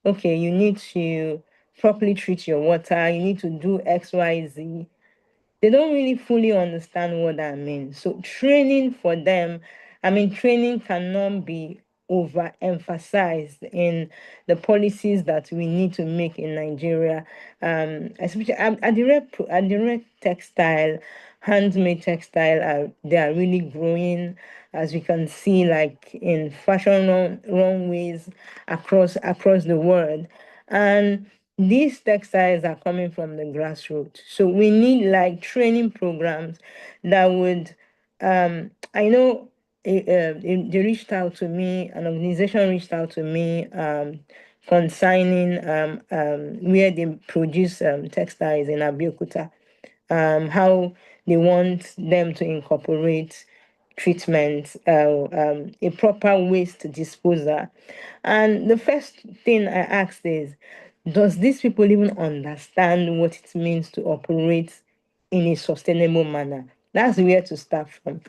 okay, you need to properly treat your water, you need to do XYZ, they don't really fully understand what that means. So training for them, training cannot be overemphasized in the policies that we need to make in Nigeria. Especially at direct textile, handmade textile, they are really growing, as we can see, like in fashion runways across the world. And these textiles are coming from the grassroots. So we need like training programs that would, I know they reached out to me, an organization reached out to me concerning where they produce textiles in Abeokuta, how they want them to incorporate treatment, a proper waste disposal. And the first thing I asked is, does these people even understand what it means to operate in a sustainable manner? That's where to start from.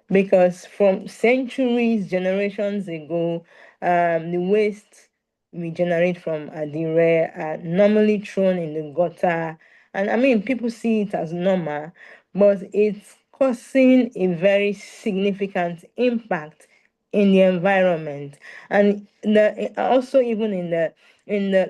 Because from centuries, generations ago, the waste we generate from Adire are normally thrown in the gutter. And people see it as normal, but it's causing a very significant impact in the environment, and also even in the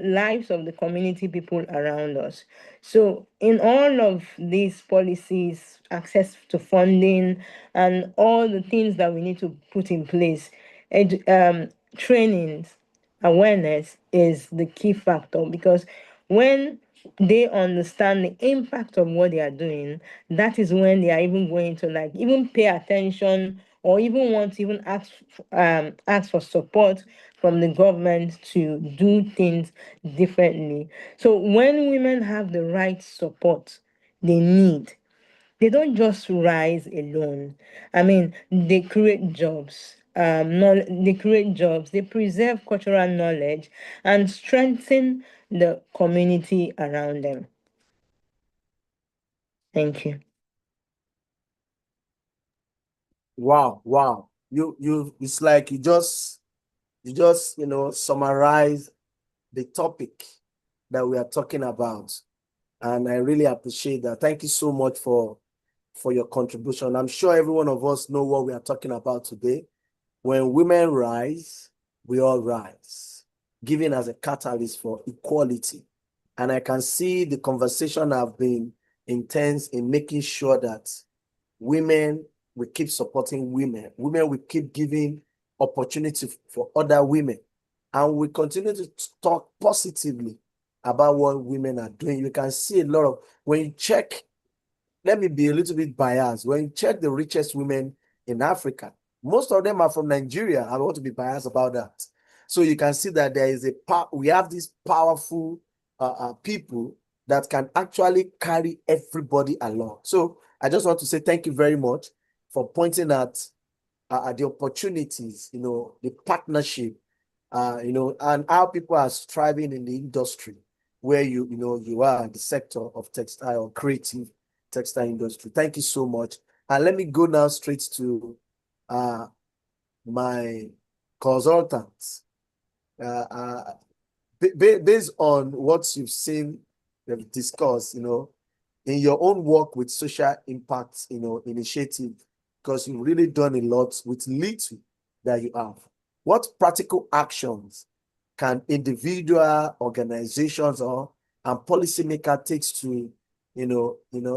lives of the community people around us. So in all of these policies, access to funding and all the things that we need to put in place, trainings, awareness is the key factor, because when they understand the impact of what they are doing, that is when they are even going to like even pay attention, or even want to even ask for support from the government to do things differently. So when women have the right support they need, they don't just rise alone. They create jobs. They create jobs, they preserve cultural knowledge and strengthen the community around them. Thank you. Wow. It's like you just summarize the topic that we are talking about. And I really appreciate that. Thank you so much for your contribution. I'm sure every one of us know what we are talking about today. When women rise, we all rise, giving as a catalyst for equality. And I can see the conversation have been intends in making sure that women will keep supporting women. Women will keep giving opportunity for other women. And we continue to talk positively about what women are doing. You can see a lot of, when you check, let me be a little bit biased. When you check the richest women in Africa, most of them are from Nigeria. I want to be biased about that. So you can see that there is we have these powerful people that can actually carry everybody along. So I just want to say thank you very much for pointing out the opportunities, the partnership, and how people are striving in the industry where you are in the sector of textile or creative textile industry. Thank you so much. And let me go now straight to my consultants. Based on what you've seen, we've discussed, in your own work with social impact, initiative, because you've really done a lot with little that you have. What practical actions can individual organizations and policymakers take to,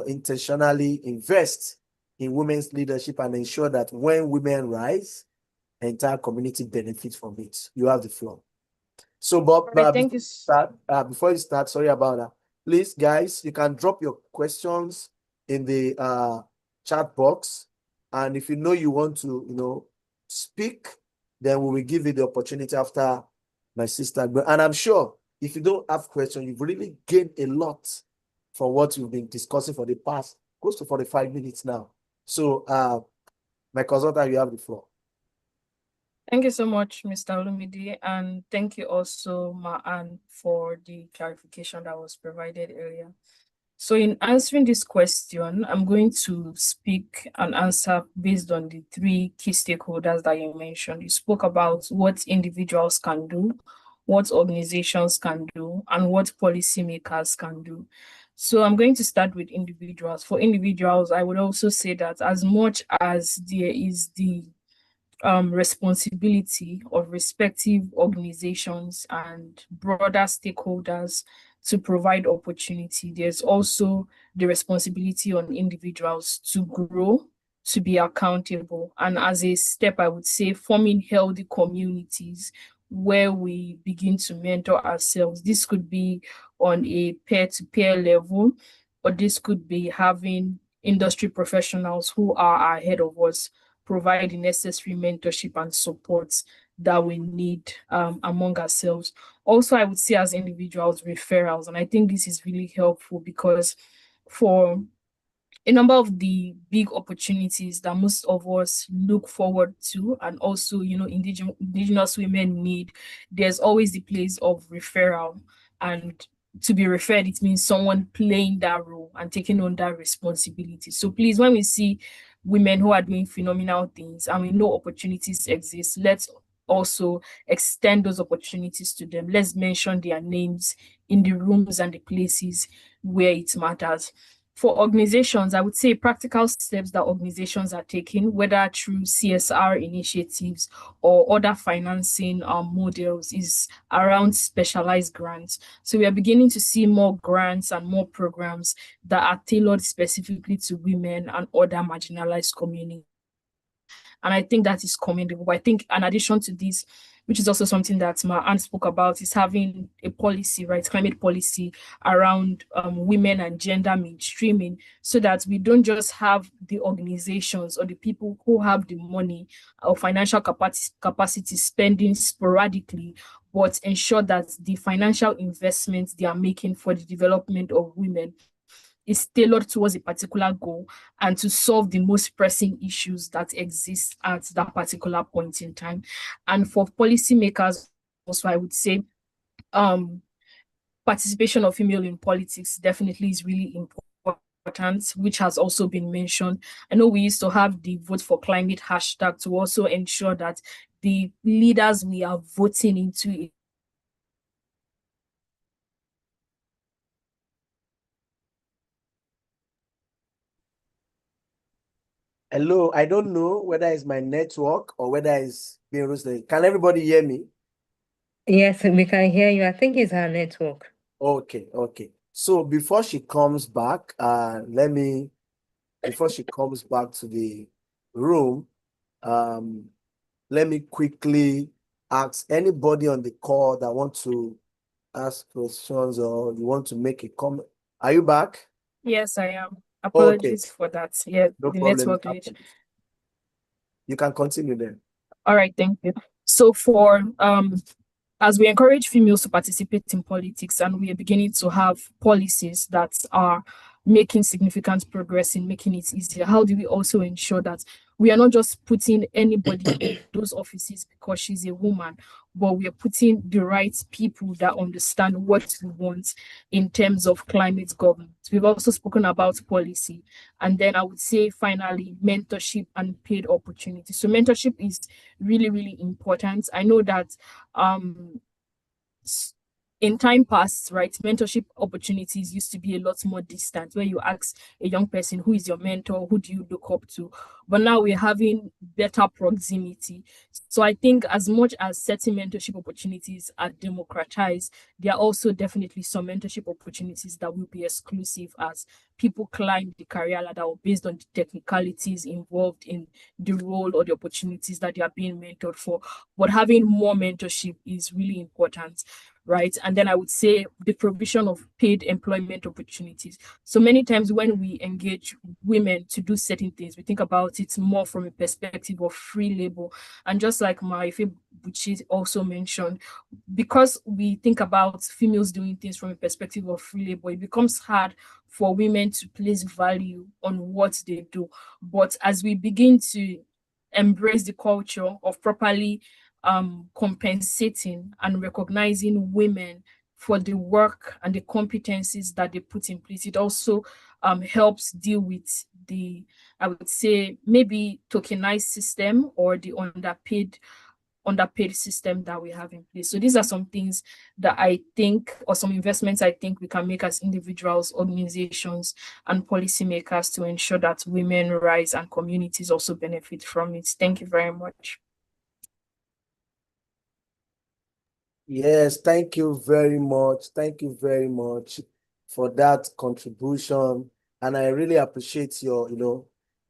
intentionally invest in women's leadership and ensure that when women rise, the entire community benefits from it? You have the floor. So, Bob, All right, thank you. before you start, sorry about that. Please, guys, you can drop your questions in the chat box. And if you know you want to, speak, then we will give you the opportunity after my sister. And I'm sure if you don't have questions, you've really gained a lot from what we've been discussing for the past close to 45 minutes now. So, my consultant, you have the floor. Thank you so much, Mr. Olumide, and thank you also, Ma'an, for the clarification that was provided earlier. So in answering this question, I'm going to speak and answer based on the three key stakeholders that you mentioned. You spoke about what individuals can do, what organizations can do, and what policymakers can do. So I'm going to start with individuals. For individuals, I would also say that as much as there is the responsibility of respective organizations and broader stakeholders to provide opportunity, there's also the responsibility on individuals to grow, to be accountable. And as a step, I would say forming healthy communities where we begin to mentor ourselves. This could be on a peer-to-peer level, or this could be having industry professionals who are ahead of us provide the necessary mentorship and support that we need among ourselves. Also, I would say as individuals, referrals, and I think this is really helpful because for a number of the big opportunities that most of us look forward to and also, indigenous women need, there's always the place of referral. And to be referred, it means someone playing that role and taking on that responsibility. So please, when we see women who are doing phenomenal things and we know opportunities exist, let's also extend those opportunities to them. Let's mention their names in the rooms and the places where it matters. For organizations, I would say practical steps that organizations are taking, whether through CSR initiatives or other financing models, is around specialized grants. So we are beginning to see more grants and more programs that are tailored specifically to women and other marginalized communities. And I think that is commendable. I think in addition to this, which is also something that Ma'an spoke about, is having a policy, right, climate policy around women and gender mainstreaming, so that we don't just have the organizations or the people who have the money or financial capacity spending sporadically, but ensure that the financial investments they are making for the development of women is tailored towards a particular goal and to solve the most pressing issues that exist at that particular point in time. And for policymakers, also, I would say participation of female in politics definitely is really important, which has also been mentioned. I know we used to have the Vote for Climate hashtag to also ensure that the leaders we are voting into Hello, I don't know whether it's my network or whether it's being roasted. Can everybody hear me? Yes, we can hear you. I think it's our network. Okay. So before she comes back, before she comes back to the room, let me quickly ask anybody on the call that want to ask questions or you want to make a comment. Are you back? Yes, I am. Okay, Apologies for that. Yeah, no the problem. network glitch. You can continue then. All right, thank you. So for as we encourage females to participate in politics and we are beginning to have policies that are making significant progress in making it easier, how do we also ensure that we are not just putting anybody in those offices because she's a woman, but we are putting the right people that understand what we want in terms of climate governance? We've also spoken about policy. And then I would say finally, mentorship and paid opportunities. So mentorship is really, really important. I know that in time past, right, mentorship opportunities used to be a lot more distant, where you ask a young person, who is your mentor, who do you look up to? But now we're having better proximity. So I think as much as certain mentorship opportunities are democratized, there are also definitely some mentorship opportunities that will be exclusive as people climb the career ladder based on the technicalities involved in the role or the opportunities that they are being mentored for. But having more mentorship is really important, right? And then I would say the provision of paid employment opportunities. So many times when we engage women to do certain things, we think about it more from a perspective of free labor. And just like Marife Buchi also mentioned, because we think about females doing things from a perspective of free labor, it becomes hard for women to place value on what they do. But as we begin to embrace the culture of properly compensating and recognizing women for the work and the competencies that they put in place, it also helps deal with the, I would say, maybe tokenized system or the underpaid system that we have in place. So these are some things that I think, or some investments I think we can make as individuals, organizations, and policymakers to ensure that women rise and communities also benefit from it. Thank you very much. Yes, thank you very much. Thank you very much for that contribution. And I really appreciate your,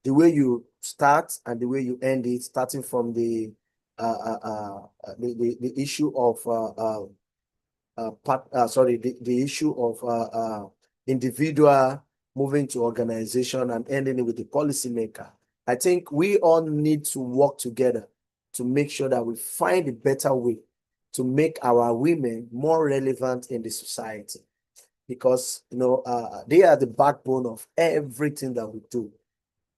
the way you start and the way you end it, starting from the issue of the issue of individual moving to organization and ending it with the policymaker. I think we all need to work together to make sure that we find a better way to make our women more relevant in the society, because they are the backbone of everything that we do.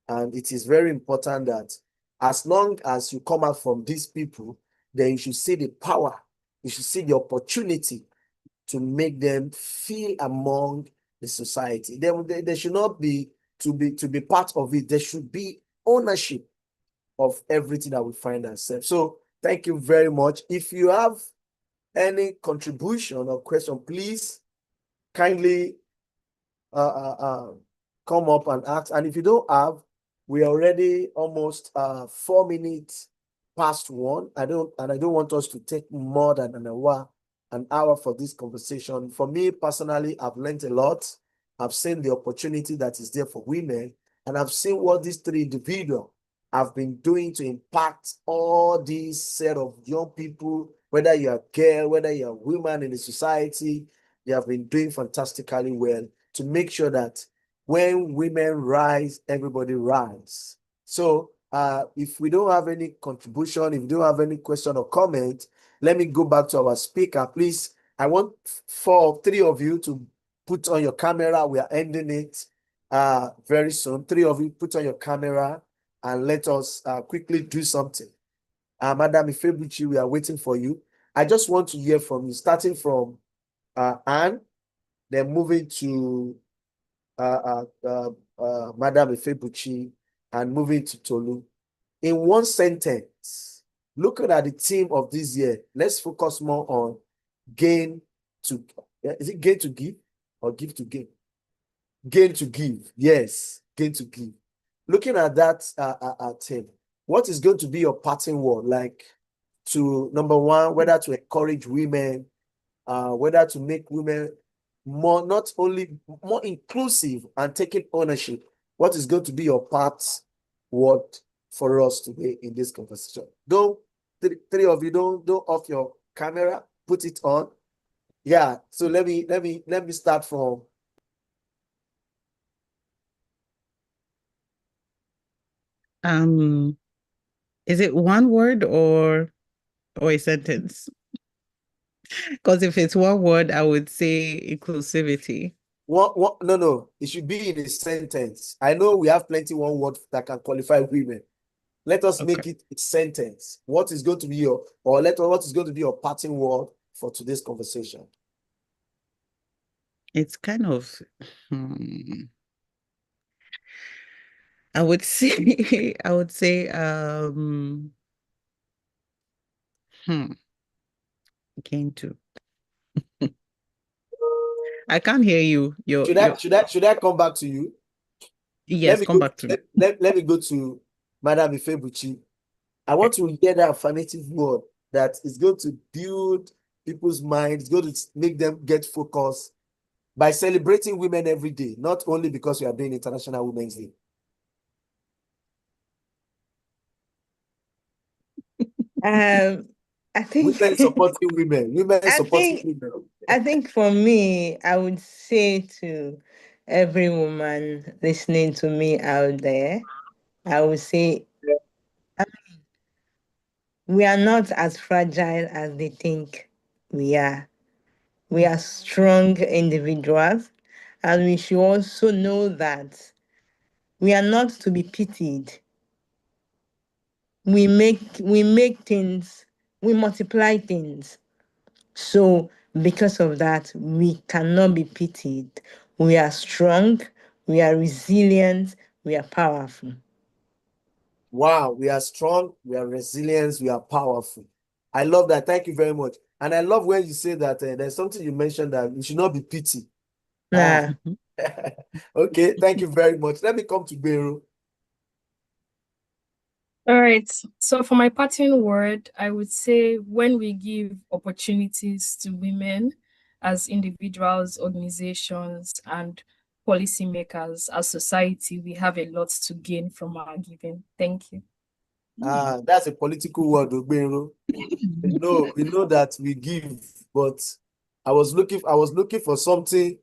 And it is very important that as long as you come out from these people, then you should see the power, you should see the opportunity to make them feel among the society. They should not be to be part of it. There should be ownership of everything that we find ourselves. So thank you very much. If you have any contribution or question, please kindly come up and ask. And if you don't have, we are already almost 4 minutes past 1. I don't want us to take more than an hour for this conversation. For me personally, I've learned a lot. I've seen the opportunity that is there for women, and I've seen what these 3 individuals have been doing to impact all these set of young people, whether you're a girl, whether you're a woman in the society. They have been doing fantastically well to make sure that when women rise, everybody rise. So if we don't have any contribution, if you don't have any question or comment, let me go back to our speaker. Please, I want 3 of you to put on your camera. We are ending it very soon. 3 of you put on your camera and let us quickly do something. Madam Ifebuchi, we are waiting for you. I just want to hear from you, starting from Anne, then moving to Madam Ifebuchi, and moving to Tolu. In one sentence, looking at the theme of this year, let's focus more on gain to, is it gain to give or give to gain? Gain to give, yes, gain to give. Looking at that theme, what is going to be your parting word, like to, number one, whether to encourage women, whether to make women more, not only more inclusive and taking ownership. What is going to be your part word for us today in this conversation? Don't, three of you, don't off your camera, put it on. Yeah, so let me start from Is it one word or a sentence? Because if it's one word, I would say inclusivity. no, it should be in a sentence. I know we have plenty one word that can qualify women. Let us make it a sentence. What is going to be your, or what is going to be your parting word for today's conversation? It's kind of, I would say, again too. I can't hear you. Should I come back to you? Yes, come back to me. Let me go to Madam Ifebuchi. I want to hear that affirmative word that is going to build people's minds, going to make them get focused by celebrating women every day, not only because we are doing International Women's Day. I think Women supporting women. Women supporting women. I think for me, I would say to every woman listening to me out there, I would say we are not as fragile as they think we are. We are strong individuals, and we should also know that we are not to be pitied. We make things, we multiply things. So because of that, we cannot be pitied. We are strong, we are resilient, we are powerful. Wow, we are strong, we are resilient, we are powerful. I love that. Thank you very much. And I love when you say that there's something you mentioned that we should not be pitied. Nah. Okay, thank you very much. Let me come to Beru. All right. So for my parting word, I would say when we give opportunities to women as individuals, organizations, and policymakers, as society, we have a lot to gain from our giving. Thank you. That's a political word, Beru. We know that we give, but I was looking for something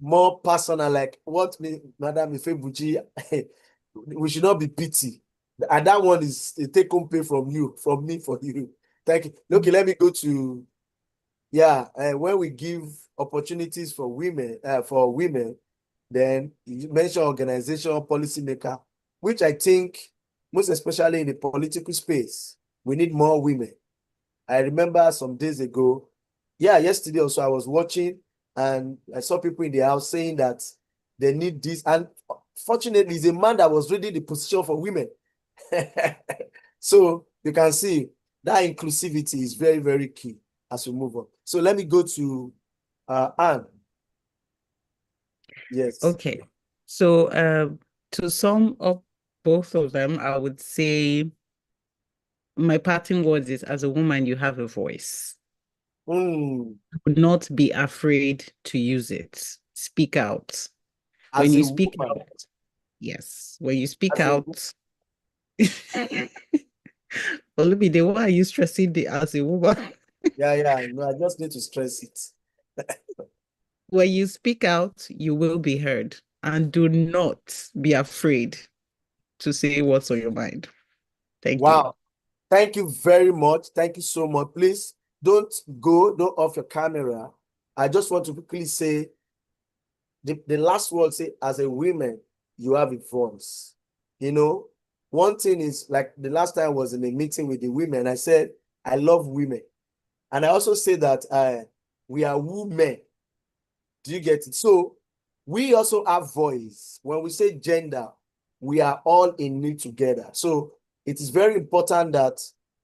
more personal, like what Madam Ifebuchi, we should not be pity. And that one is a take-home pay from me for you. Thank you. Okay, let me go to, when we give opportunities for women, then you mention organization, policymaker, which I think, most especially in the political space, we need more women. I remember some days ago, yesterday also, I was watching and I saw people in the house saying that they need this. And fortunately, it's a man that was reading the position for women. So you can see that inclusivity is very, very key as we move on. So let me go to Anne. Yes. Okay. So to sum up both of them, I would say my parting words is, as a woman, you have a voice. Do not be afraid to use it. Speak out. When you speak out, yes. When you speak out, Olumide, why are you stressing the as a woman? No, I just need to stress it. When you speak out, you will be heard. And do not be afraid to say what's on your mind. Thank you. Wow. Thank you very much. Thank you so much. Please don't off your camera. I just want to quickly say the last word, say, as a woman, you have a voice. You know, one thing is, like the last time I was in a meeting with the women, I said, I love women. And I also say that we are women. Do you get it? So we also have voice. When we say gender, we are all in it together. So it is very important that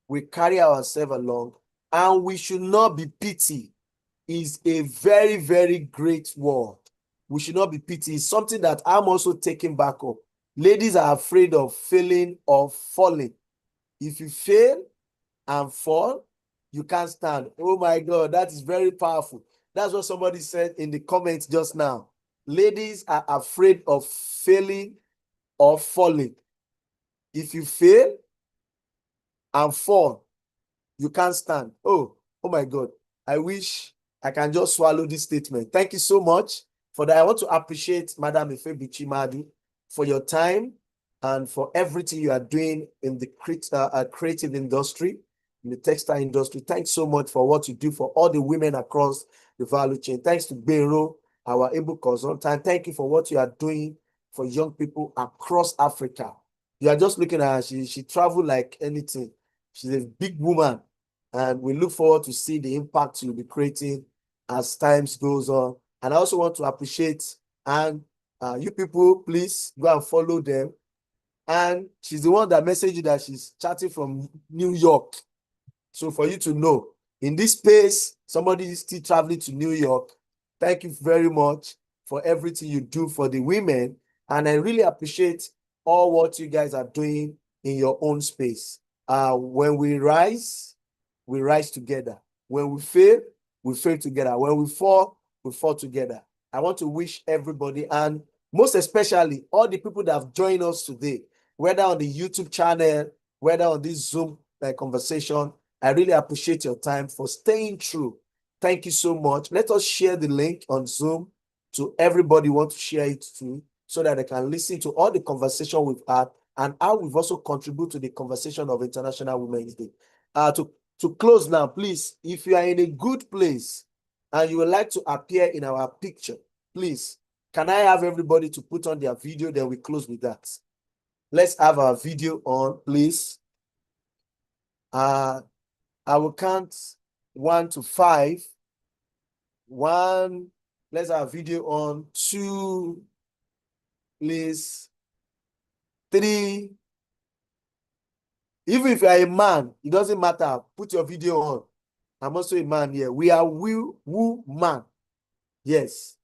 we carry ourselves along, and we should not be pity. Is a very, very great word. We should not be pity. It's something that I'm also taking back up. Ladies are afraid of failing or falling. If you fail and fall, you can't stand. Oh my God, that is very powerful. That's what somebody said in the comments just now. Ladies are afraid of failing or falling. If you fail and fall, you can't stand. Oh my God. I wish I can just swallow this statement. Thank you so much for that. I want to appreciate Madam Ifebuchi Madu for your time and for everything you are doing in the creative industry, in the textile industry. Thanks so much for what you do for all the women across the value chain. Thanks to Bero, our able consultant. Thank you for what you are doing for young people across Africa. You are just looking at her. She traveled like anything. She's a big woman. And we look forward to see the impact you'll be creating as times goes on. And I also want to appreciate, and you people, please go and follow them. And she's the one that messaged you that she's chatting from New York. So for you to know, in this space, somebody is still traveling to New York. Thank you very much for everything you do for the women. And I really appreciate all what you guys are doing in your own space. When we rise together. When we fail together. When we fall together. I want to wish everybody, and most especially all the people that have joined us today, whether on the YouTube channel, whether on this Zoom conversation, I really appreciate your time for staying true. Thank you so much. Let us share the link on Zoom to everybody who wants to share it to, so that they can listen to all the conversation we've had and how we've also contributed to the conversation of International Women's Day. To close now, please, if you are in a good place and you would like to appear in our picture, please, can I have everybody to put on their video, then we close with that. Let's have our video on, please. I will count 1 to 5. 1, let's have a video on. 2, please. 3. Even if you are a man, it doesn't matter. Put your video on. I'm also a man here. We are woman. Yes.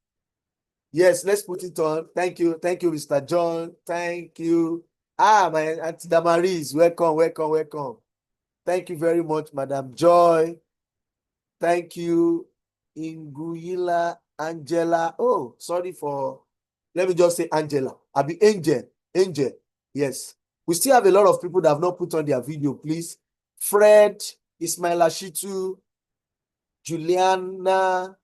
Yes, let's put it on. Thank you. Thank you, Mr. John. Thank you. My Auntie Damaris. Welcome. Thank you very much, Madam Joy. Thank you, Inguyila Angela. Oh, sorry for, let me just say Angela. I'll be Angel. Yes. We still have a lot of people that have not put on their video, please. Fred, Ismail Ashitu, Juliana.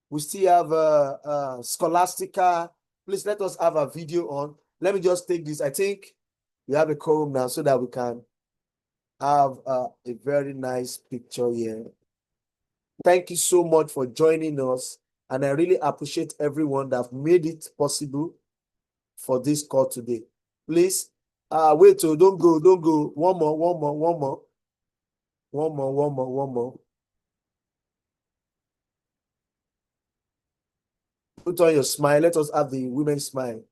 We still have Scholastica. Please let us have a video on. Let me just take this. I think we have a quorum now so that we can have a very nice picture here. Thank you so much for joining us. And I really appreciate everyone that have made it possible for this call today. Please, wait, so don't go. One more. Put on your smile. Let us have the women's smile.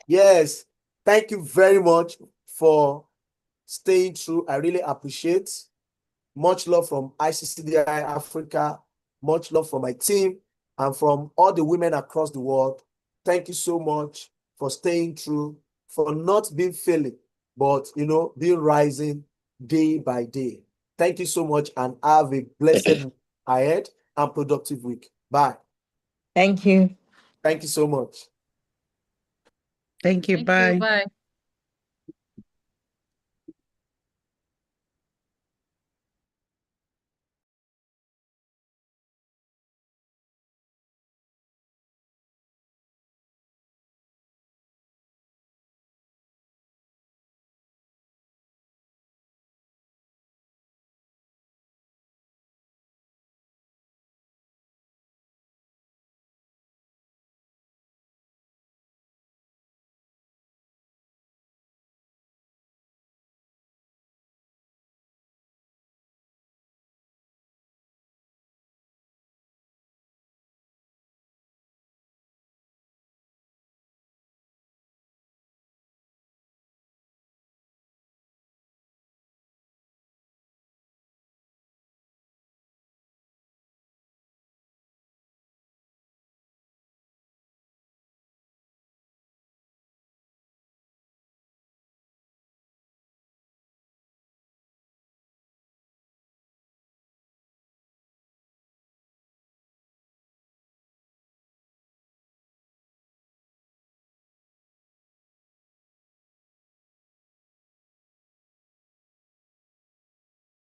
Yes. Thank you very much for staying true. I really appreciate. Much love from ICCDI Africa. Much love from my team and from all the women across the world. Thank you so much for staying true, for not being failing, but, being rising day by day. Thank you so much and have a blessed ahead and productive week. Bye. Thank you. Thank you so much. Thank you. Bye. Bye.